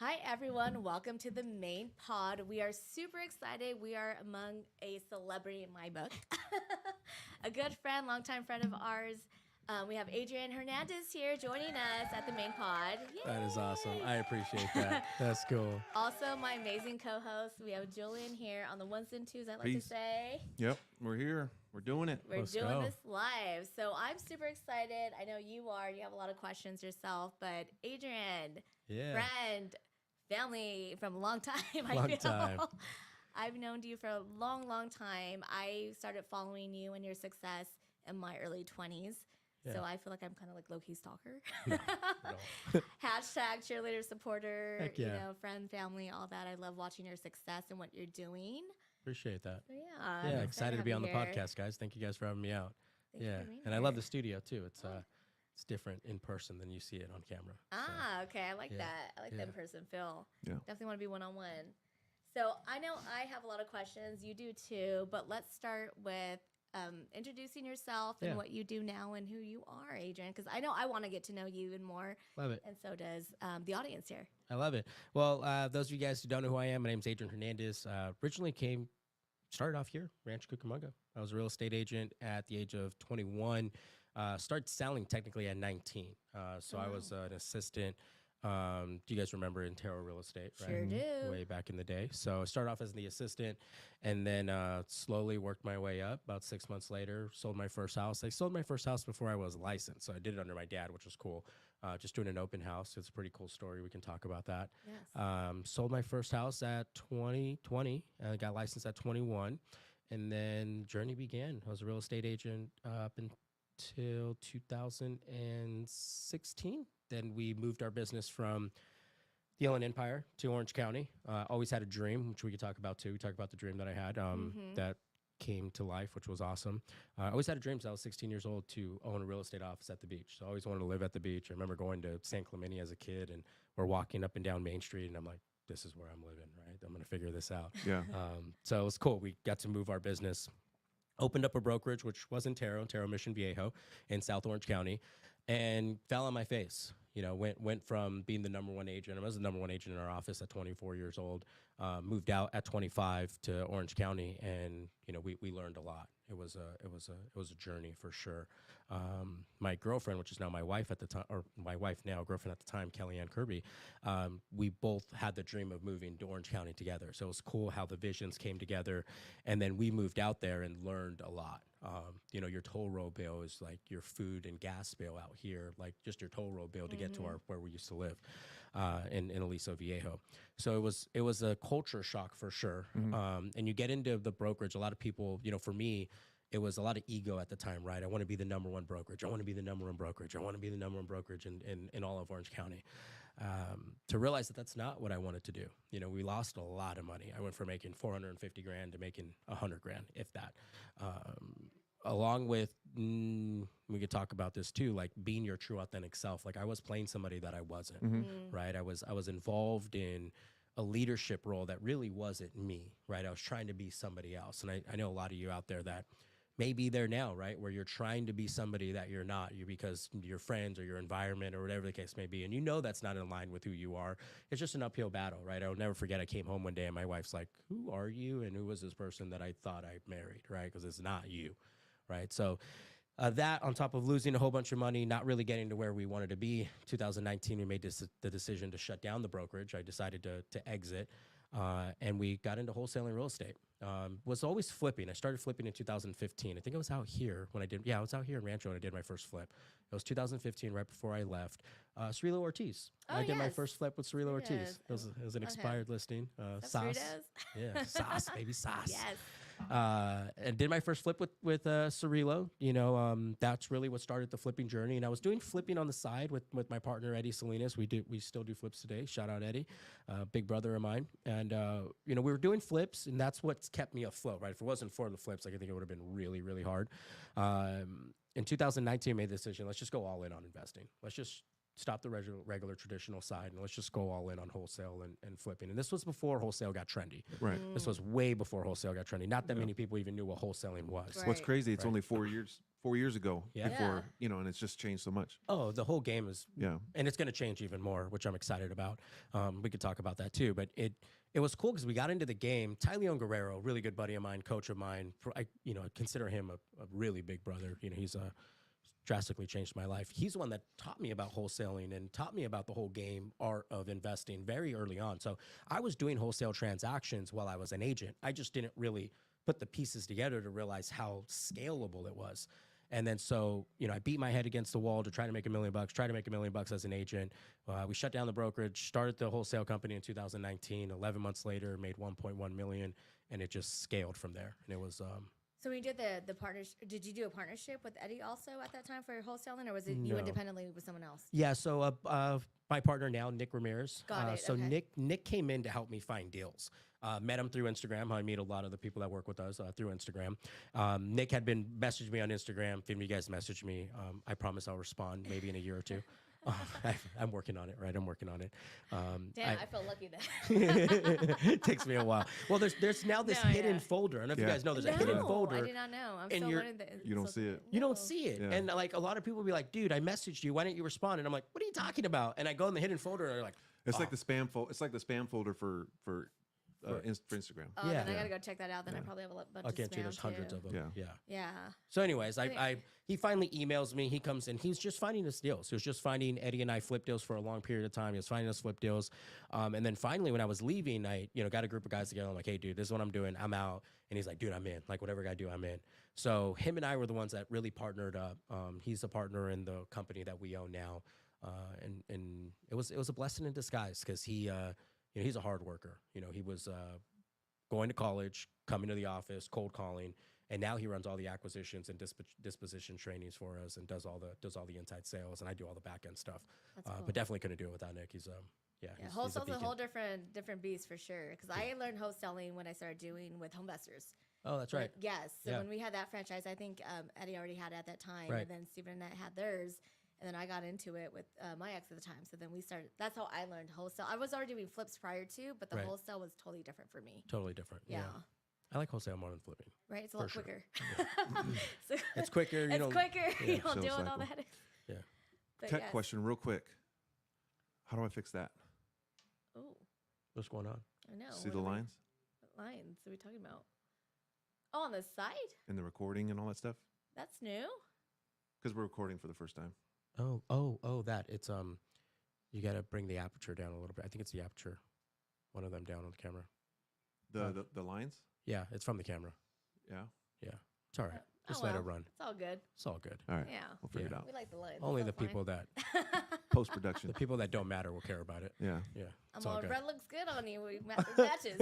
Hi, everyone. Welcome to the Mainpod. We are super excited. We are among a celebrity in my book, a good friend, longtime friend of ours. We have Adrian Hernandez here joining us at the Mainpod. That is awesome. Yay! I appreciate that. That's cool. Also, my amazing co-host. We have Julian here on the ones and twos. I like to Peace. say Yep, we're here. We're doing it. we're Let's doing go. this live. So I'm super excited. I know you are. You have a lot of questions yourself, but Adrian, Yeah. friend, family from a long time. Long I feel. time. I've known you for a long, long time. I started following you and your success in my early 20s. So Yeah. I feel like I'm kind of like low-key stalker. No. Hashtag cheerleader supporter, Heck yeah. friend, family, all that. I love watching your success and what you're doing. Appreciate that. So yeah. Yeah, I'm excited to have be you on the here. podcast, guys. Thank you guys for having me out. Thank you Yeah. for being And I love here. the studio too. It's different in person than you see it on camera. Okay. I like Yeah. that. I like the Yeah. in-person feel. Yeah. Definitely want to be one-on-one. So I know I have a lot of questions. You do too. But let's start with introducing yourself and Yeah. what you do now and who you are, Adrian. Because I know I want to get to know you even more. Love it. And so does the audience here. I love it. Well, those of you guys who don't know who I am, my name's Adrian Hernandez. Originally started off here, Rancho Cucamonga. I was a real estate agent at the age of 21. Started selling technically at 19. So I was an assistant. Do you guys remember Intero Real Estate? Right? Sure do. Way back in the day. So I started off as the assistant and then slowly worked my way up. About 6 months later, sold my first house. I sold my first house before I was licensed. So I did it under my dad, which was cool. Just doing an open house. It's a pretty cool story. We can talk about that. Yes. Sold my first house at 20. Got licensed at 21. And then journey began. I was a real estate agent up until 2016. Then we moved our business from the Inland Empire to Orange County. Always had a dream, which we could talk about too. We talk about the dream that I had that came to life, which was awesome. I always had a dream since I was 16 years old to own a real estate office at the beach. So I always wanted to live at the beach. I remember going to San Clemente as a kid, and we're walking up and down Main Street, and I'm like, this is where I'm living, right? I'm going to figure this out. Yeah. So it was cool. We got to move our business, opened up a brokerage, which was in Taro Mission Viejo in South Orange County, and fell on my face. You know, went from being the number one agent. I was the number one agent in our office at 24 years old. Moved out at 25 to Orange County, and you know, we learned a lot. It was a journey for sure. My girlfriend, which is now my wife at the time, or my wife now, girlfriend at the time, Kellyanne Kirby, we both had the dream of moving to Orange County together. So it was cool how the visions came together, and then we moved out there and learned a lot. You know, your toll road bill is like your food and gas bill out here, like just your toll road bill to get to where we used to live in Aliso Viejo. So it was a culture shock for sure. And you get into the brokerage, a lot of people, you know, for me, it was a lot of ego at the time, right? I want to be the number one brokerage. I want to be the number one brokerage. I want to be the number one brokerage in all of Orange County. To realize that that's not what I wanted to do. You know, we lost a lot of money. I went from making 450 grand to making 100 grand, if that. Along with, we could talk about this too, like being your true authentic self. Like I was playing somebody that I wasn't, right? I was involved in a leadership role that really wasn't me, right? I was trying to be somebody else. And I know a lot of you out there that may be there now, right? Where you're trying to be somebody that you're not, because your friends or your environment or whatever the case may be. And you know that's not in line with who you are. It's just an uphill battle, right? I'll never forget I came home one day and my wife's like, who are you? And who was this person that I thought I married, right? Because it's not you, right? So that on top of losing a whole bunch of money, not really getting to where we wanted to be, 2019, we made the decision to shut down the brokerage. I decided to exit. And we got into wholesaling real estate. Was always flipping. I started flipping in 2015. I think I was out here when I was out here in Rancho when I did my first flip. It was 2015, right before I left. Cirilo Ortiz. Oh, I did my yes. first flip with Cirilo Ortiz. Yes. It was an expired listing. Sauce. Fritos? Yeah, sauce, baby, sauce. Yes. And did my first flip with Cirilo. You know, that's really what started the flipping journey. And I was doing flipping on the side with my partner Eddie Salinas. We still do flips today. Shout out Eddie, big brother of mine. And you know, we were doing flips, and that's what's kept me afloat. Right? If it wasn't for the flips, like, I think it would have been really, really hard. In 2019, I made the decision. Let's just go all in on investing. Let's just stop the regular traditional side and let's just go all in on wholesale and flipping. And this was before wholesale got trendy. Right. This was way before wholesale got trendy. Not that many people even knew what wholesaling was. Right. What's crazy? It's only 4 years ago Yeah. before and it's just changed so much. Oh, the whole game is, Yeah. and it's going to change even more, which I'm excited about. We could talk about that too, but it was cool because we got into the game. Ty Leon Guerrero, really good buddy of mine, coach of mine. I consider him a really big brother. He's drastically changed my life. He's the one that taught me about wholesaling and taught me about the whole game art of investing very early on. So I was doing wholesale transactions while I was an agent. I just didn't really put the pieces together to realize how scalable it was. And then so, I beat my head against the wall to try to make $1 million, try to make $1 million as an agent. We shut down the brokerage, started the wholesale company in 2019. 11 months later, made 1.1 million, and it just scaled from there. And it was So when you did the partnership, did you do a partnership with Eddie also at that time for wholesaling, or was it you independently with someone else? Yeah, so my partner now, Nick Ramirez. Got it, So okay. Nick came in to help me find deals. Met him through Instagram. I meet a lot of the people that work with us through Instagram. Nick had been messaging me on Instagram. If you guys message me, I promise I'll respond maybe in a year or two. I'm working on it, right? I'm working on it. Damn, I feel lucky then. It takes me a while. Well, there's now this hidden folder. I don't know if you guys know there's a hidden folder. I did not know. I'm and still you're- learning that. You don't see it. You don't see it. Yeah. And like a lot of people will be like, dude, I messaged you. Why didn't you respond? And I'm like, what are you talking about? And I go in the hidden folder and they're like, It's oh. like the spam It's like the spam folder for Instagram. Oh, Yeah. then I gotta go check that out. Then I probably have a bunch I'll of get you. spam There's hundreds too. of them. Yeah. Yeah. So anyways, think- he finally emails me. He comes in. He's just finding us deals. He was just finding Eddie and I flip deals for a long period of time. He was finding us flip deals. And then finally, when I was leaving, I got a group of guys together. I'm like, hey, dude, this is what I'm doing. I'm out. And he's like, dude, I'm in. Like, whatever I do, I'm in. So him and I were the ones that really partnered up. He's a partner in the company that we own now. And it was a blessing in disguise because he, he's a hard worker. He was going to college, coming to the office, cold calling, and now he runs all the acquisitions and disposition trainings for us and does all the inside sales, and I do all the back end stuff. That's cool. But definitely couldn't do it without Nick. He's he's a Wholesale's a beacon. whole different beast for sure. Because I learned wholesaling when I started doing with home investors. Oh, that's right. Yes. So Yeah. when we had that franchise, I think Eddie already had it at that time, Right. and then Stephen and I had theirs. And then I got into it with my ex at the time. So then we started. That's how I learned wholesale. I was already doing flips prior to, but the Right. wholesale was totally different for me. Totally different. Yeah. I like wholesale more than flipping. Right? It's a For lot sure. quicker. Mm-hmm. So It's quicker. You it's know. quicker. yeah, You don't sales deal with all the cycle. headaches. Yeah. But Tech yes. question, real quick. How do I fix that? Oh, What's going on? I know. See What the are we- lines What lines are we talking about? Oh, on the side? and the recording and all that stuff? That's new? Because we're recording for the first time. Oh, that it's you got to bring the aperture down a little bit. I think it's the aperture. One of them down on the camera. The lines? Yeah, it's from the camera. Yeah. It's all right. Just let it run. It's all good. It's all good. All right. Yeah. We'll figure Yeah. it out. We like the lines. Only the That's all people that Post production. the people that don't matter will care about it. Yeah. Yeah. I'm It's all all, good. red looks good on you. We matches.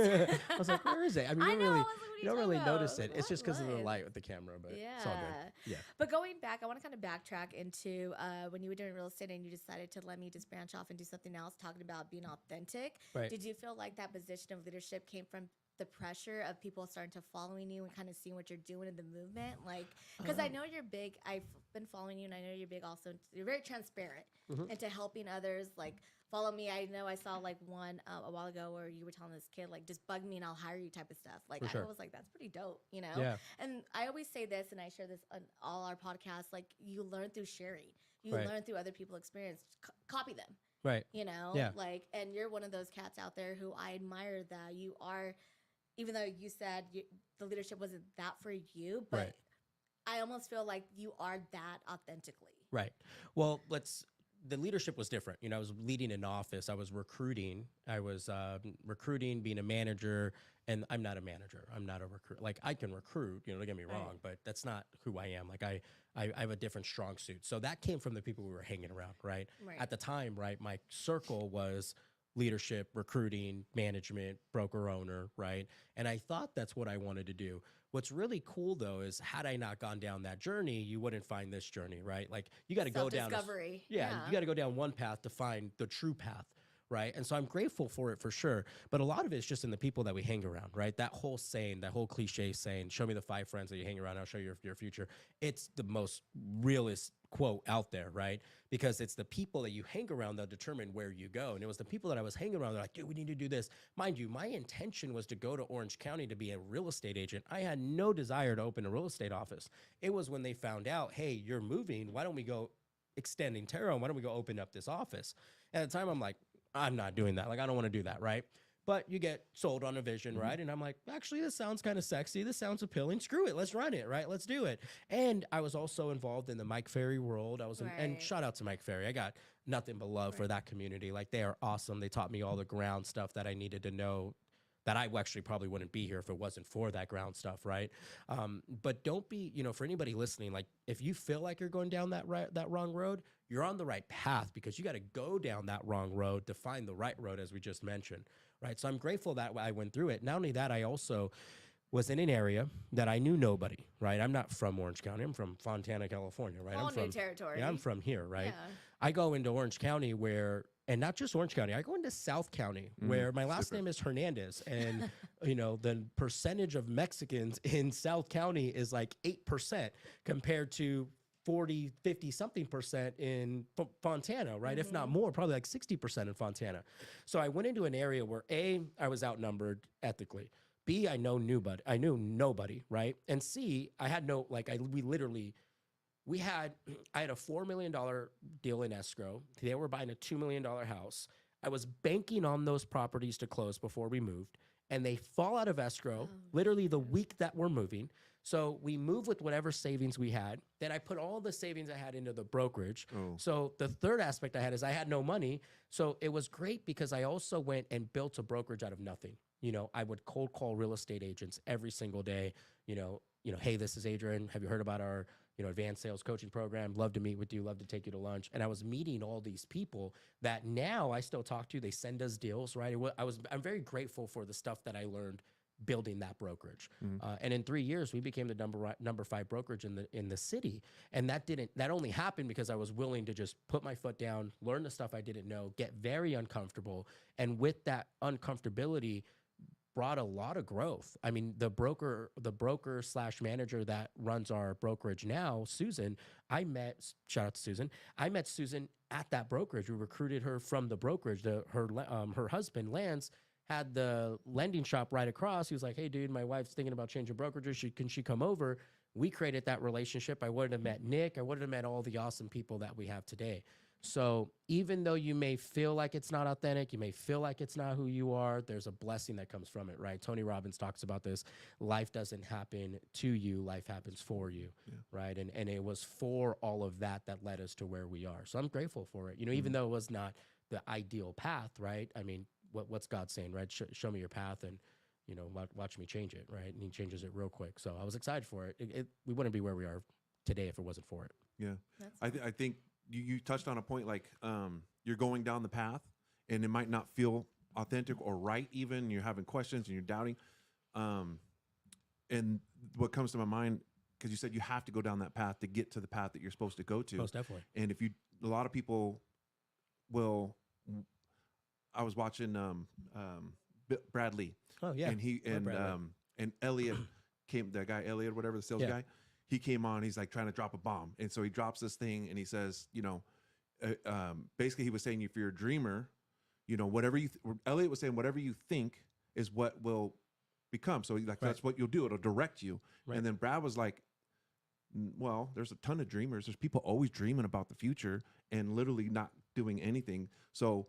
I was like, where is it? I mean, I you don't know, really, I was like, what are you you don't really talking notice about? it. It's What just because of the line? light with the camera, but it's all good. Yeah. But going back, I want to kind of backtrack into when you were doing real estate and you decided to let me just branch off and do something else, talking about being authentic. Right. Did you feel like that position of leadership came from the pressure of people starting to following you and kind of seeing what you're doing in the movement? Like, because I know you're big. I've been following you, and I know you're big also. You're very transparent into helping others. Like, follow me. I know I saw like one a while ago where you were telling this kid, like, just bug me and I'll hire you type of stuff. Like, For sure. I was like, that's pretty dope, you know? Yeah. And I always say this, and I share this on all our podcasts, like, you learn through sharing. You Right. learn through other people's experience. Copy them, Right. you know? Yeah. Like, and you're one of those cats out there who I admire that you are, even though you said the leadership wasn't that for you, but Right. I almost feel like you are that authentically. Right. Well, the leadership was different. I was leading an office. I was recruiting. I was recruiting, being a manager, and I'm not a manager. I'm not a recruit. Like, I can recruit, don't get me Right. wrong, but that's not who I am. Like, I have a different strong suit. So that came from the people we were hanging around, right? Right. At the time, right, my circle was leadership, recruiting, management, broker owner, right? And I thought that's what I wanted to do. What's really cool though is had I not gone down that journey, you wouldn't find this journey, right? Like, you got to go down Self-discovery. yeah, you got to go down one path to find the true path, right? And so I'm grateful for it for sure. But a lot of it's just in the people that we hang around, right? That whole saying, that whole cliche saying, show me the 5 friends that you hang around, I'll show you your future. It's the most realest, quote out there, right? Because it's the people that you hang around that determine where you go. And it was the people that I was hanging around. They're like, dude, we need to do this. Mind you, my intention was to go to Orange County to be a real estate agent. I had no desire to open a real estate office. It was when they found out, hey, you're moving. Why don't we go extending tarot? Why don't we go open up this office? At the time, I'm like, I'm not doing that. Like, I don't want to do that, right? But you get sold on a vision, right? And I'm like, actually, this sounds kind of sexy. This sounds appealing. Screw it. Let's run it, right? Let's do it. And I was also involved in the Mike Ferry world. And shout out to Mike Ferry. I got nothing but love for that community. Like, they are awesome. They taught me all the ground stuff that I needed to know, that I actually probably wouldn't be here if it wasn't for that ground stuff, right? But don't be, for anybody listening, like, if you feel like you're going down that wrong road, you're on the right path, because you got to go down that wrong road to find the right road, as we just mentioned, right? So I'm grateful that I went through it. Not only that, I also was in an area that I knew nobody, right? I'm not from Orange County. I'm from Fontana, California, right? All I'm from new territory. Yeah, I'm from here, right? Yeah. I go into Orange County and not just Orange County, I go into South County, where my last name is Hernandez. And, the percentage of Mexicans in South County is like 8% compared to 40, 50 something percent in Fontana, right? If not more, probably like 60% in Fontana. So I went into an area where A, I was outnumbered ethically. B, I knew nobody, right? And C, I had no, like, I had a $4 million deal in escrow. They were buying a $2 million house. I was banking on those properties to close before we moved, and they fall out of escrow literally the week that we're moving. So we move with whatever savings we had. Then I put all the savings I had into the brokerage. So the third aspect I had is I had no money. So it was great because I also went and built a brokerage out of nothing. I would cold call real estate agents every single day. Hey, this is Adrian. Have you heard about our advanced sales coaching program? Love to meet with you. Love to take you to lunch. And I was meeting all these people that now I still talk to. They send us deals, right? I'm very grateful for the stuff that I learned building that brokerage. And in 3 years, we became the number 5 brokerage in the city. And that only happened because I was willing to just put my foot down, learn the stuff I didn't know, get very uncomfortable. And with that uncomfortability brought a lot of growth. I mean, the broker / manager that runs our brokerage now, Susan, shout out to Susan. I met Susan at that brokerage. We recruited her from the brokerage. Her husband, Lance, had the lending shop right across. He was like, hey, dude, my wife's thinking about changing brokerages. Can she come over? We created that relationship. I would have met Nick. I would have met all the awesome people that we have today. So even though you may feel like it's not authentic, you may feel like it's not who you are, there's a blessing that comes from it, right? Tony Robbins talks about this. Life doesn't happen to you. Life happens for you, right? And it was for all of that led us to where we are. So I'm grateful for it. Even though it was not the ideal path, right? I mean, what's God saying, right? Show me your path and, watch me change it, right? And he changes it real quick. So I was excited for it. We wouldn't be where we are today if it wasn't for it. Yeah. I think you touched on a point, like you're going down the path and it might not feel authentic or right even. You're having questions and you're doubting. And what comes to my mind, because you said you have to go down that path to get to the path that you're supposed to go to. Most definitely. And a lot of people will, I was watching Brad Lee. Oh yeah. And Elliot that guy Elliot, whatever, the sales guy, he came on, he's like trying to drop a bomb. And so he drops this thing and he says, basically he was saying, if you're a dreamer, Elliot was saying, whatever you think is what will become. So that's what you'll do. It'll direct you. Right. And then Brad was like, well, there's a ton of dreamers. There's people always dreaming about the future and literally not doing anything. So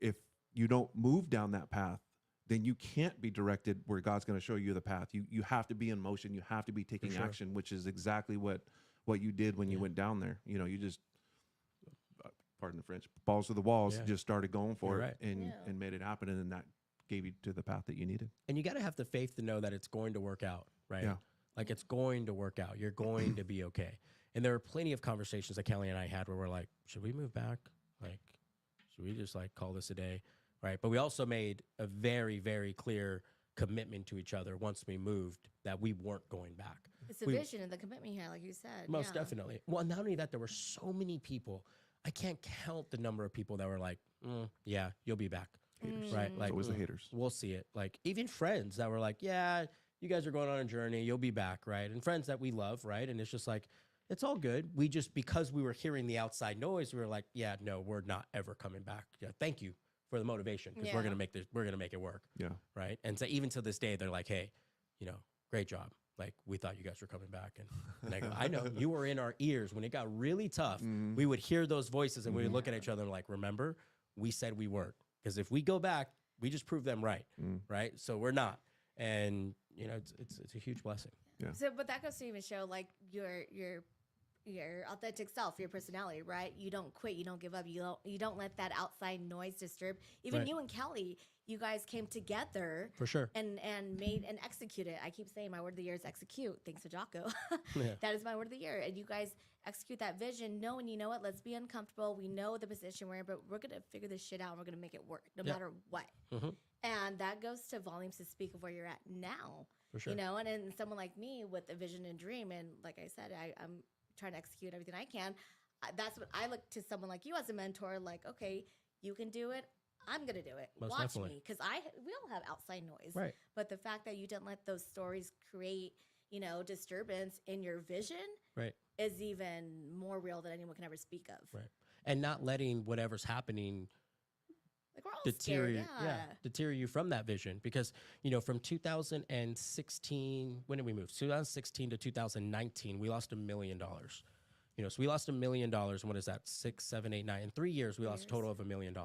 if you don't move down that path, then you can't be directed where God's going to show you the path. You have to be in motion. You have to be taking action, which is exactly what you did when you went down there. You just, pardon the French, balls to the walls, just started going for it and made it happen. And then that gave you to the path that you needed. And you got to have the faith to know that it's going to work out, right? Yeah. Like it's going to work out. You're going to be okay. And there are plenty of conversations that Kelly and I had where we're like, should we move back? Like, should we just call this a day? Right. But we also made a very, very clear commitment to each other once we moved that we weren't going back. It's the vision and the commitment you had, like you said. Most definitely. Well, not only that, there were so many people. I can't count the number of people that were like, yeah, you'll be back. Haters. Right. Like, it's always the haters. We'll see it. Like even friends that were like, yeah, you guys are going on a journey. You'll be back. Right. And friends that we love. Right. And it's just like, It's all good. We just, because we were hearing the outside noise, we were like, yeah, no, we're not ever coming back. Yeah, thank you for the motivation, because we're gonna make this, we're gonna make it work. Yeah. Right. And so even to this day, they're like, hey, you know, great job. Like, we thought you guys were coming back. And I go, I know, you were in our ears when it got really tough. We would hear those voices and we would look at each other and like, remember, we said we weren't. Because if we go back, we just proved them right. Right. So we're not. And, you know, it's a huge blessing. Yeah. So, but that goes to even show like your authentic self, your personality, right? You don't quit, you don't give up, you don't let that outside noise disturb. Even Right. you and Kelly, you guys came together For sure. and made and executed. I keep saying my word of the year is execute. Thanks to Jocko. Yeah. That is my word of the year. And you guys execute that vision, knowing, you know what, let's be uncomfortable. We know the position we're in, but we're gonna figure this shit out and we're gonna make it work no matter what. And that goes to volumes to speak of where you're at now. For sure. You know, and then someone like me with a vision and dream, and like I said, I'm trying to execute everything I can. That's what I look to someone like you as a mentor. Like, okay, you can do it. I'm gonna do it. Most Watch definitely. me, because we all have outside noise. Right. But the fact that you didn't let those stories create, you know, disturbance in your vision, Right. is even more real than anyone can ever speak of. Right. And not letting whatever's happening Like, we're all deter scared. you, deter you from that vision. Because, you know, from 2016, when did we move? 2016 to 2019, we lost $1 million. You know, so we lost $1 million. And what is that? 6, 7, 8, 9. In 3 years, we lost a total of $1 million.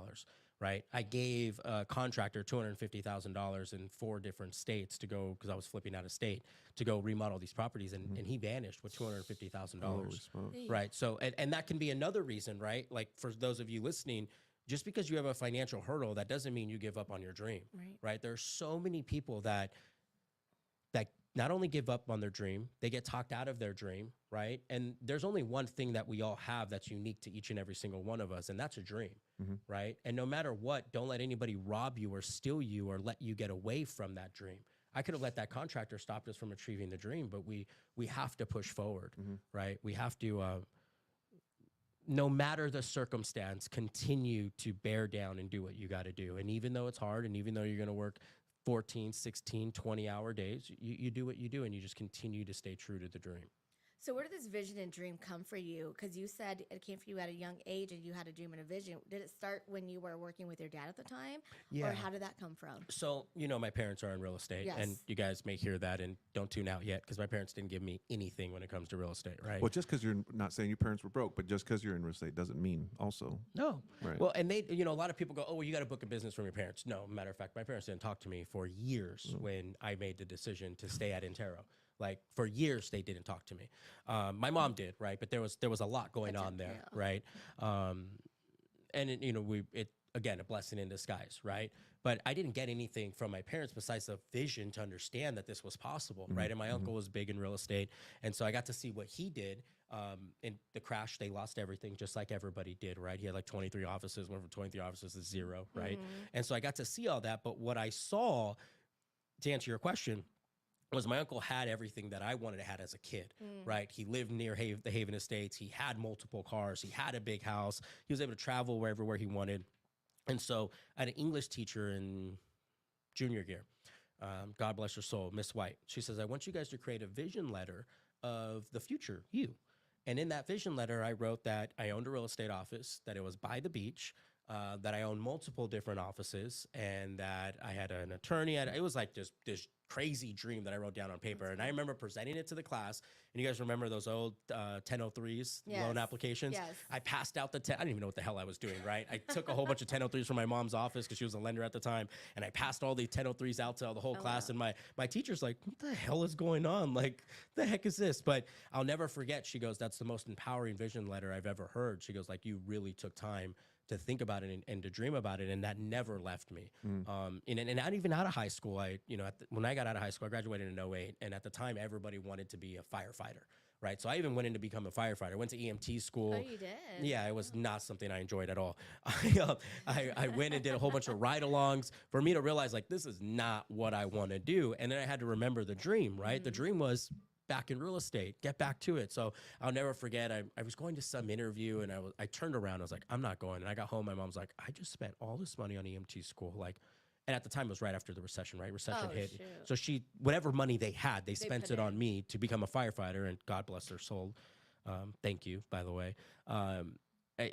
Right. I gave a contractor $250,000 in 4 different states to go, because I was flipping out of state, to go remodel these properties, and he vanished with $250,000. Holy smokes. Right. So, and that can be another reason, right? Like, for those of you listening, just because you have a financial hurdle, that doesn't mean you give up on your dream. Right. There's so many people that not only give up on their dream, they get talked out of their dream, right? And there's only one thing that we all have that's unique to each and every single one of us, and that's a dream, right? And no matter what, don't let anybody rob you or steal you or let you get away from that dream. I could have let that contractor stop us from achieving the dream, but we have to push forward, right? We have to, no matter the circumstance, continue to bear down and do what you got to do. And even though it's hard, and even though you're going to work 14, 16, 20-hour days, you do what you do, and you just continue to stay true to the dream. So where did this vision and dream come for you? Because you said it came for you at a young age and you had a dream and a vision. Did it start when you were working with your dad at the time? Yeah. Or how did that come from? So, you know, my parents are in real estate, Yes. and you guys may hear that, and don't tune out yet, because my parents didn't give me anything when it comes to real estate, right? Well, just because you're not saying your parents were broke, but just because you're in real estate doesn't mean also. No. Right. Well, and they, you know, a lot of people go, oh, well, you got to book a business from your parents. No, matter of fact, my parents didn't talk to me for years when I made the decision to stay at Intero. Like, for years, they didn't talk to me. My mom did, right? But there was a lot going on there, yeah. right? And it, you know, again, a blessing in disguise, right? But I didn't get anything from my parents besides the vision to understand that this was possible, right? And my uncle was big in real estate, and so I got to see what he did. In the crash, they lost everything, just like everybody did, right? He had like 23 offices, went from 23 offices to 0, right? And so I got to see all that. But what I saw, to answer your question, was my uncle had everything that I wanted to have as a kid, right? He lived near the Haven Estates. He had multiple cars. He had a big house. He was able to travel everywhere he wanted. And so I had an English teacher in junior year. God bless her soul, Miss White. She says, I want you guys to create a vision letter of the future you. And in that vision letter, I wrote that I owned a real estate office, that it was by the beach, that I owned multiple different offices, and that I had an attorney. It was like this crazy dream that I wrote down on paper. And I remember presenting it to the class. And you guys remember those old 1003s loan applications? Yes. I passed out the I didn't even know what the hell I was doing, right? I took a whole bunch of 1003s from my mom's office because she was a lender at the time. And I passed all the 1003s out to the whole class. Wow. And my teacher's like, what the hell is going on? Like, the heck is this? But I'll never forget. She goes, that's the most empowering vision letter I've ever heard. She goes, like, you really took time to think about it and to dream about it, and that never left me. And not even out of high school. When I got out of high school, I graduated in 2008, and at the time, everybody wanted to be a firefighter, right? So I even went in to become a firefighter. I went to EMT school. Oh, you did? Yeah, it was not something I enjoyed at all. I went and did a whole bunch of ride-alongs for me to realize, like, this is not what I want to do. And then I had to remember the dream, right? The dream was back in real estate, get back to it. So I'll never forget, I was going to some interview, and I turned around, I was like, I'm not going. And I got home, my mom's like, I just spent all this money on EMT school. Like, and at the time it was right after the recession, right? Recession hit. Shoot. So whatever money they had, they spent put it in. on me to become a firefighter, and God bless their soul. Thank you, by the way.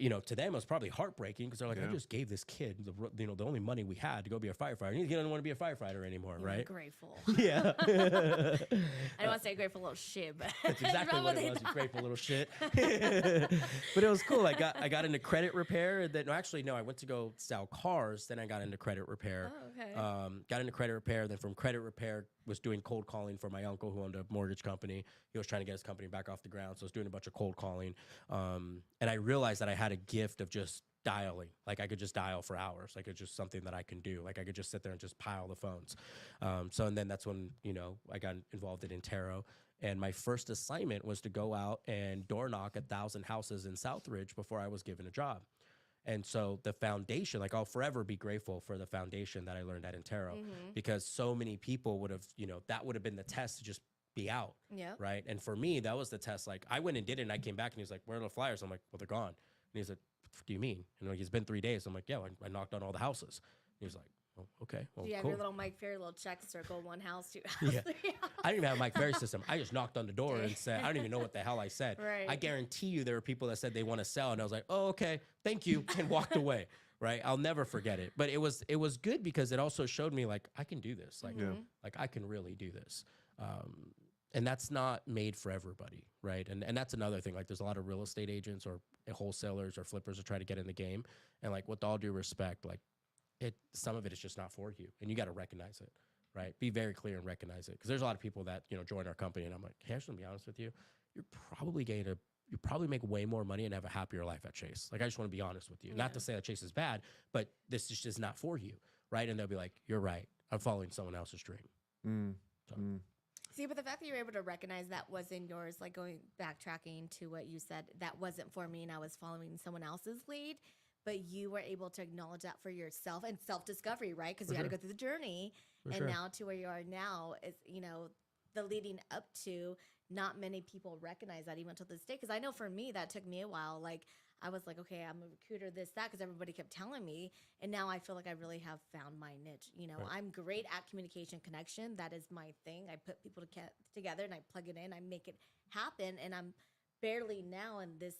You know, to them, it was probably heartbreaking because they're like, I just gave this kid the only money we had to go be a firefighter. He doesn't want to be a firefighter anymore, right? Grateful. Yeah. I don't want to say grateful little shit, but that's exactly what it was. You grateful little shit. But it was cool. I got into credit repair. And then, I went to go sell cars. Then I got into credit repair. Oh, okay. Got into credit repair. Then from credit repair, was doing cold calling for my uncle who owned a mortgage company. He was trying to get his company back off the ground. So I was doing a bunch of cold calling. And I realized that I had a gift of just dialing. Like I could just dial for hours. Like it's just something that I can do. Like I could just sit there and just pile the phones. And then that's when, I got involved in Intero. And my first assignment was to go out and door knock 1,000 houses in Southridge before I was given a job. And so the foundation, like I'll forever be grateful for the foundation that I learned at Intero because so many people would have, that would have been the test to just be out. Yeah. Right. And for me, that was the test. Like I went and did it and I came back and he was like, where are the flyers? I'm like, well, they're gone. And he's like, what do you mean? And like, it's been 3 days. I'm like, yeah, I knocked on all the houses. And he was like, oh, okay. Well, Do you have cool. your little Mike Ferry little check circle, 1 house, 2 house, Yeah. 3 house? I didn't even have a Mike Ferry system. I just knocked on the door and said, I don't even know what the hell I said. Right. I guarantee you there were people that said they want to sell. And I was like, oh, okay, thank you. And walked away. Right. I'll never forget it. But it was good because it also showed me like, I can do this. Like, like I can really do this. And that's not made for everybody. Right. And that's another thing. Like there's a lot of real estate agents or wholesalers or flippers that try to get in the game. And like with all due respect, like some of it is just not for you. And you got to recognize it. Right. Be very clear and recognize it. Because there's a lot of people that, join our company and I'm like, hey, I just want to be honest with you. You probably make way more money and have a happier life at Chase. Like, I just want to be honest with you. Not to say that Chase is bad, but this is just not for you. Right. And they'll be like, you're right. I'm following someone else's dream. See, but the fact that you're able to recognize that wasn't yours, like backtracking to what you said, that wasn't for me and I was following someone else's lead, but you were able to acknowledge that for yourself and self-discovery, right? Because you had to go through the journey. Now to where you are now is, the leading up to, not many people recognize that even until this day. Because I know for me, that took me a while. Like, I was like, okay, I'm a recruiter, this, that, because everybody kept telling me. And now I feel like I really have found my niche. I'm great at communication connection. That is my thing. I put people together and I plug it in. I make it happen. And I'm barely now in this,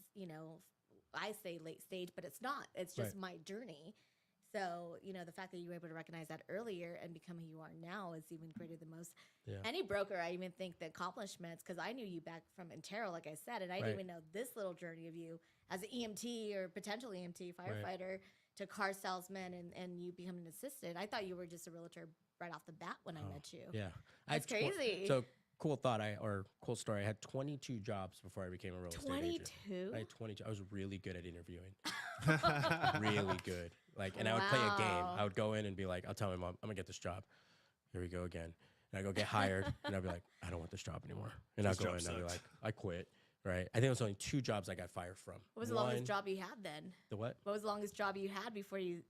I say late stage, but it's not. It's just my journey. So, the fact that you were able to recognize that earlier and become who you are now is even greater than most. Yeah. Any broker, I even think the accomplishments, because I knew you back from Intero, like I said, and I didn't even know this little journey of you as an EMT or potential EMT firefighter to car salesman and you becoming an assistant. I thought you were just a realtor right off the bat when I met you. Yeah. That's crazy. So cool cool story. I had 22 jobs before I became a real estate agent. 22? I had 22. I was really good at interviewing. Really good. Like, and I would play a game. I would go in and be like, I'll tell my mom, I'm gonna get this job. Here we go again. And I go get hired and I'd be like, I don't want this job anymore. And I'll go in and I'll be like, I quit. Right. I think it was only 2 jobs I got fired from. What was the longest job you had then? The what? What was the longest job you had before you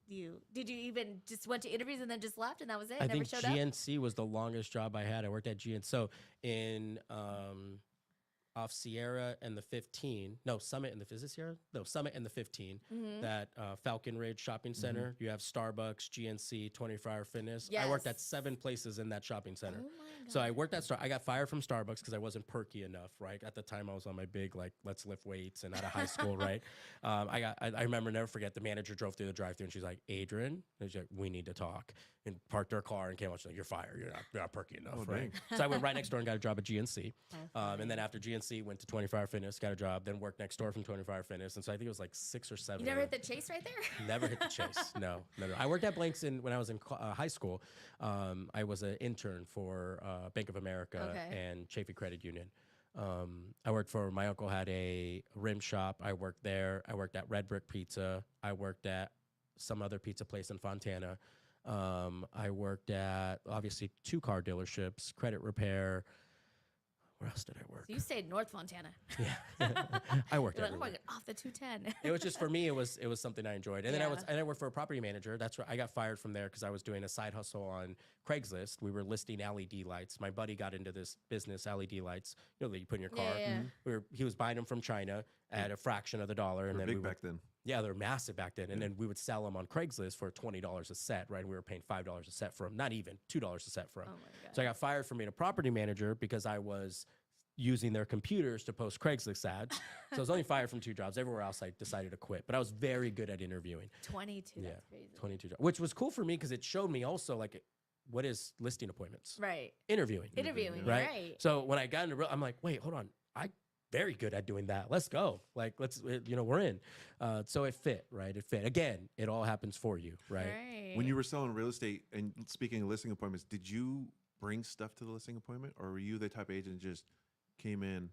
did you even just went to interviews and then just left and that was it? I Never think showed GNC was the longest job I had. I worked at GNC. So in off Sierra and the 15, no, Summit and the, is it Sierra? No, Summit and the 15, that Falcon Ridge Shopping Center. You have Starbucks, GNC, 24-Hour Fitness. Yes. I worked at 7 places in that shopping center. Oh my God. So I worked at I got fired from Starbucks because I wasn't perky enough, right? At the time I was on my big, like, let's lift weights and out of high school, right? I remember, never forget, the manager drove through the drive-thru and she's like, Adrian, and she's like, we need to talk. And parked her car and came out. She's like, you're fired. You're not perky enough, right? So I went right next door and got a job at GNC. And then after GNC, went to 24-Hour Fitness, got a job, then worked next door from 24-Hour Fitness. And so I think it was like 6 or 7. You never hit the Chase right there? Never hit the Chase. No. I worked at Blanks when I was in high school. I was an intern for Bank of America and Chafee Credit Union. I worked for, my uncle had a rim shop. I worked there. I worked at Red Brick Pizza. I worked at some other pizza place in Fontana. I worked at, obviously, 2 car dealerships, credit repair. Where else did I work? So you stayed in North Fontana. Yeah. I worked You're everywhere. like, oh my God, off the 210. It was just, for me, it was something I enjoyed. And then I worked for a property manager. That's where I got fired from there because I was doing a side hustle on Craigslist. We were listing LED lights. My buddy got into this business, LED lights, that you put in your car. He was buying them from China at a fraction of the dollar. And then big back then. Yeah, they were massive back then. And then we would sell them on Craigslist for $20 a set, right? And we were paying $5 a set for them, not even $2 a set for them. Oh my God. So I got fired from being a property manager because I was using their computers to post Craigslist ads. So I was only fired from 2 jobs. Everywhere else, I decided to quit. But I was very good at interviewing. 22. That's crazy. 22 jobs, which was cool for me because it showed me also like what is listing appointments, Right. interviewing, Right. So when I got into real, I'm like, wait, hold on, I very good at doing that. Let's go. Like, we're in. So it fit, right? It fit. Again, it all happens for you, right? When you were selling real estate and speaking of listing appointments, did you bring stuff to the listing appointment, or were you the type of agent that just came in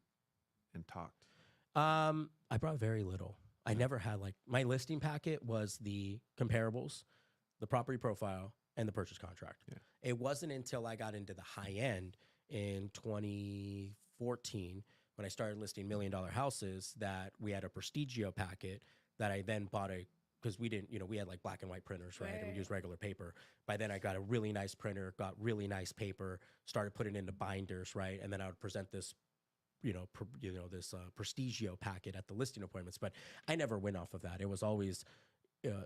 and talked? I brought very little. I never had like my listing packet was the comparables, the property profile, and the purchase contract. Yeah. It wasn't until I got into the high end in 2014 when I started listing $1 million houses that we had a Prestigio packet that I then bought because we didn't, we had like black and white printers, right? And we used regular paper. By then I got a really nice printer, got really nice paper, started putting it into binders, right? And then I would present this this Prestigio packet at the listing appointments, but I never went off of that. It was always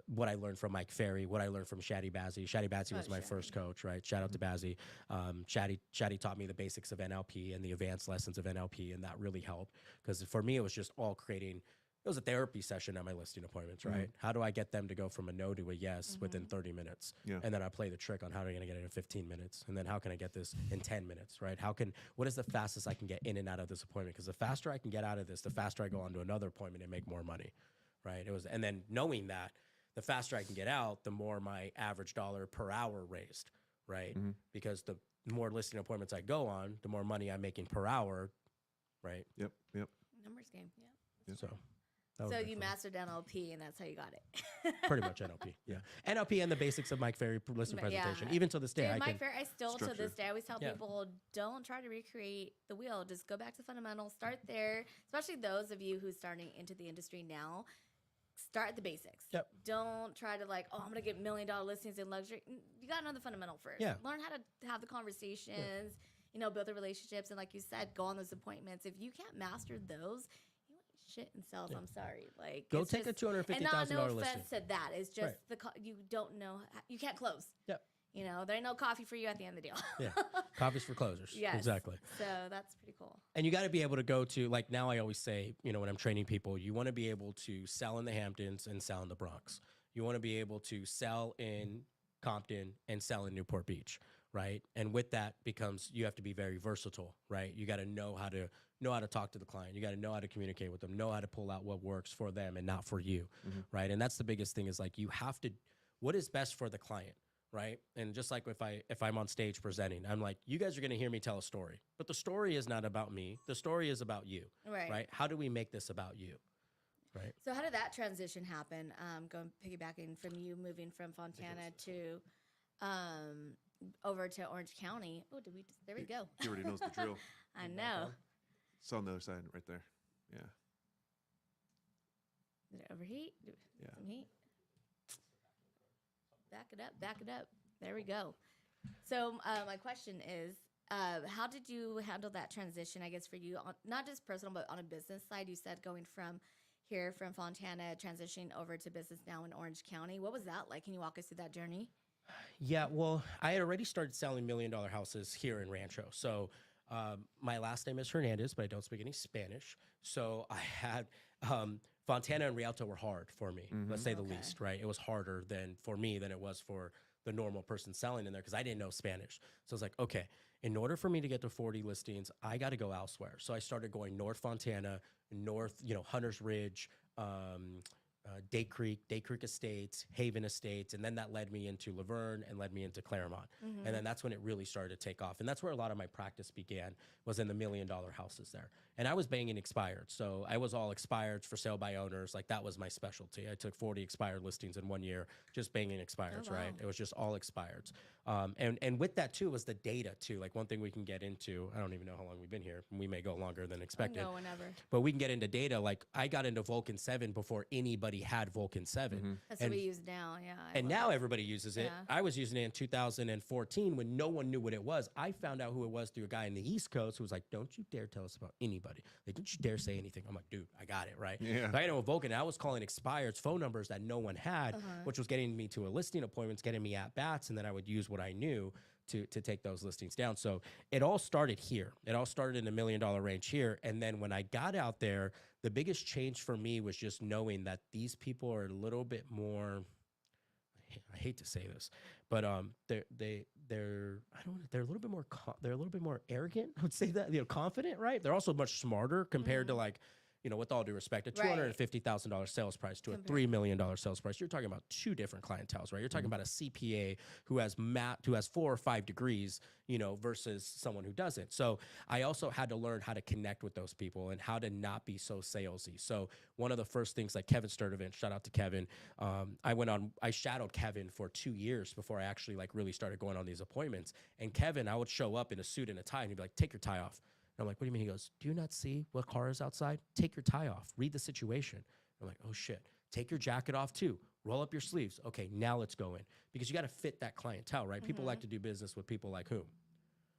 what I learned from Mike Ferry, what I learned from Shaddy Bazzi. Shaddy Bazzi was my first coach, right? Shout out to Bazzi. Shaddy taught me the basics of NLP and the advanced lessons of NLP, and that really helped because for me, it was just all creating. It was a therapy session at my listing appointments, right? How do I get them to go from a no to a yes within 30 minutes? Yeah. And then I play the trick on how they're going to get it in 15 minutes. And then how can I get this in 10 minutes, right? What is the fastest I can get in and out of this appointment? Because the faster I can get out of this, the faster I go on to another appointment and make more money, right? And then knowing that, the faster I can get out, the more my average dollar per hour raised, right? Because the more listing appointments I go on, the more money I'm making per hour, right? Yep. Numbers game, yeah. So you mastered NLP, and that's how you got it. Pretty much NLP, yeah. NLP and the basics of Mike Ferry listing presentation. Even to this day, Mike Ferry, I still structure. to this day, I always tell people, don't try to recreate the wheel. Just go back to fundamentals. Start there, especially those of you who's starting into the industry now. Start at the basics. Yep. Don't try to I'm going to get $1 million listings in luxury. You got to know the fundamental first. Yeah. Learn how to have the conversations, build the relationships. And like you said, go on those appointments. If you can't master those, you ain't shit in sales. I'm sorry. Go take a $250,000 listing. And no offense to that. It's just you don't know. You can't close. Yep. There ain't no coffee for you at the end of the deal. Yeah. Coffee's for closers. Yes. Exactly. So that's pretty cool. And you got to be able to go to, like now I always say, when I'm training people, you want to be able to sell in the Hamptons and sell in the Bronx. You want to be able to sell in Compton and sell in Newport Beach, right? And with that you have to be very versatile, right? You got to know how to talk to the client. You got to know how to communicate with them, know how to pull out what works for them and not for you, right? And that's the biggest thing is you have to, what is best for the client? Right. And just like if I'm on stage presenting, I'm like, you guys are going to hear me tell a story, but the story is not about me. The story is about you. Right. How do we make this about you? Right. So how did that transition happen? Piggybacking from you moving from Fontana to over to Orange County. Oh, there we go. He already knows the drill. I know. It's on the other side right there. Yeah. Did it overheat? Yeah. Some heat? Back it up. There we go. So my question is, how did you handle that transition, I guess, for you, not just personal, but on a business side? You said going from Fontana, transitioning over to business now in Orange County. What was that like? Can you walk us through that journey? Yeah, well, I had already started selling $1 million houses here in Rancho. So my last name is Hernandez, but I don't speak any Spanish. So I had... Fontana and Rialto were hard for me, let's say the least, right? It was harder for me than it was for the normal person selling in there because I didn't know Spanish. So I was like, okay, in order for me to get to 40 listings, I got to go elsewhere. So I started going North Fontana, Hunters Ridge, Day Creek Estates, Haven Estates, and then that led me into Laverne and led me into Claremont. And then that's when it really started to take off. And that's where a lot of my practice began, was in the $1 million houses there. And I was banging expired. So I was all expired for sale by owners. Like that was my specialty. I took 40 expired listings in 1 year, just banging expireds, right? It was just all expireds. And with that too was the data too. Like one thing we can get into, I don't even know how long we've been here. We may go longer than expected. No, whenever. But we can get into data. Like I got into Vulcan 7 before anybody had Vulcan 7. That's what we use now, yeah. And now everybody uses it. Yeah. I was using it in 2014 when no one knew what it was. I found out who it was through a guy in the East Coast who was like, don't you dare tell us about anybody. Like, don't you dare say anything. I'm like, dude, I got it, right? Yeah. So I know Vulcan. I was calling expireds phone numbers that no one had, which was getting me to a listing appointments, getting me at bats, and then I would use what I knew to take those listings down. So it all started here. It all started in the $1 million range here. And then when I got out there, the biggest change for me was just knowing that these people are a little bit more, I hate to say this, but they're I don't know, they're a little bit more they're a little bit more arrogant. I would say that, confident, right? They're also much smarter compared to like, with all due respect, a $250,000 sales price to a $3 million sales price. You're talking about two different clienteles, right? You're talking about a CPA who has 4 or 5 degrees, versus someone who doesn't. So I also had to learn how to connect with those people and how to not be so salesy. So one of the first things, like Kevin Sturdivant, shout out to Kevin. I shadowed Kevin for 2 years before I actually like really started going on these appointments. And Kevin, I would show up in a suit and a tie and he'd be like, take your tie off. And I'm like, what do you mean? He goes, do you not see what car is outside? Take your tie off. Read the situation. I'm like, oh shit. Take your jacket off too. Roll up your sleeves. Okay, now let's go in. Because you got to fit that clientele, right? People like to do business with people like whom?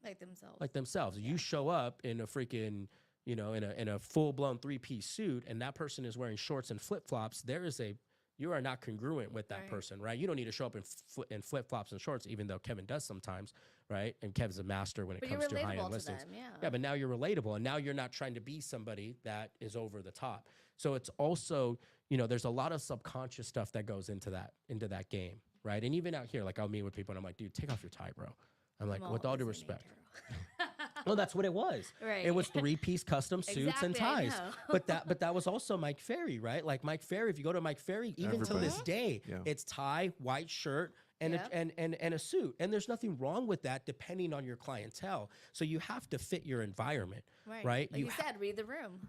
Like themselves. Like themselves. Yeah. You show up in a freaking, in a full-blown 3-piece suit and that person is wearing shorts and flip-flops, you are not congruent with that person, right? You don't need to show up in flip-flops and shorts, even though Kevin does sometimes, right? And Kevin's a master when it comes to high-end listings. Yeah, but now you're relatable, and now you're not trying to be somebody that is over the top. So it's also, there's a lot of subconscious stuff that goes into that game, right? And even out here, like I'll meet with people, and I'm like, dude, take off your tie, bro. I'm like, with all due respect. Well, that's what it was. Right. It was 3-piece custom suits and ties. But that was also Mike Ferry, right? Like Mike Ferry, if you go to Mike Ferry, even to this day, it's tie, white shirt, and a suit. And there's nothing wrong with that depending on your clientele. So you have to fit your environment, right? Like you said, read the room.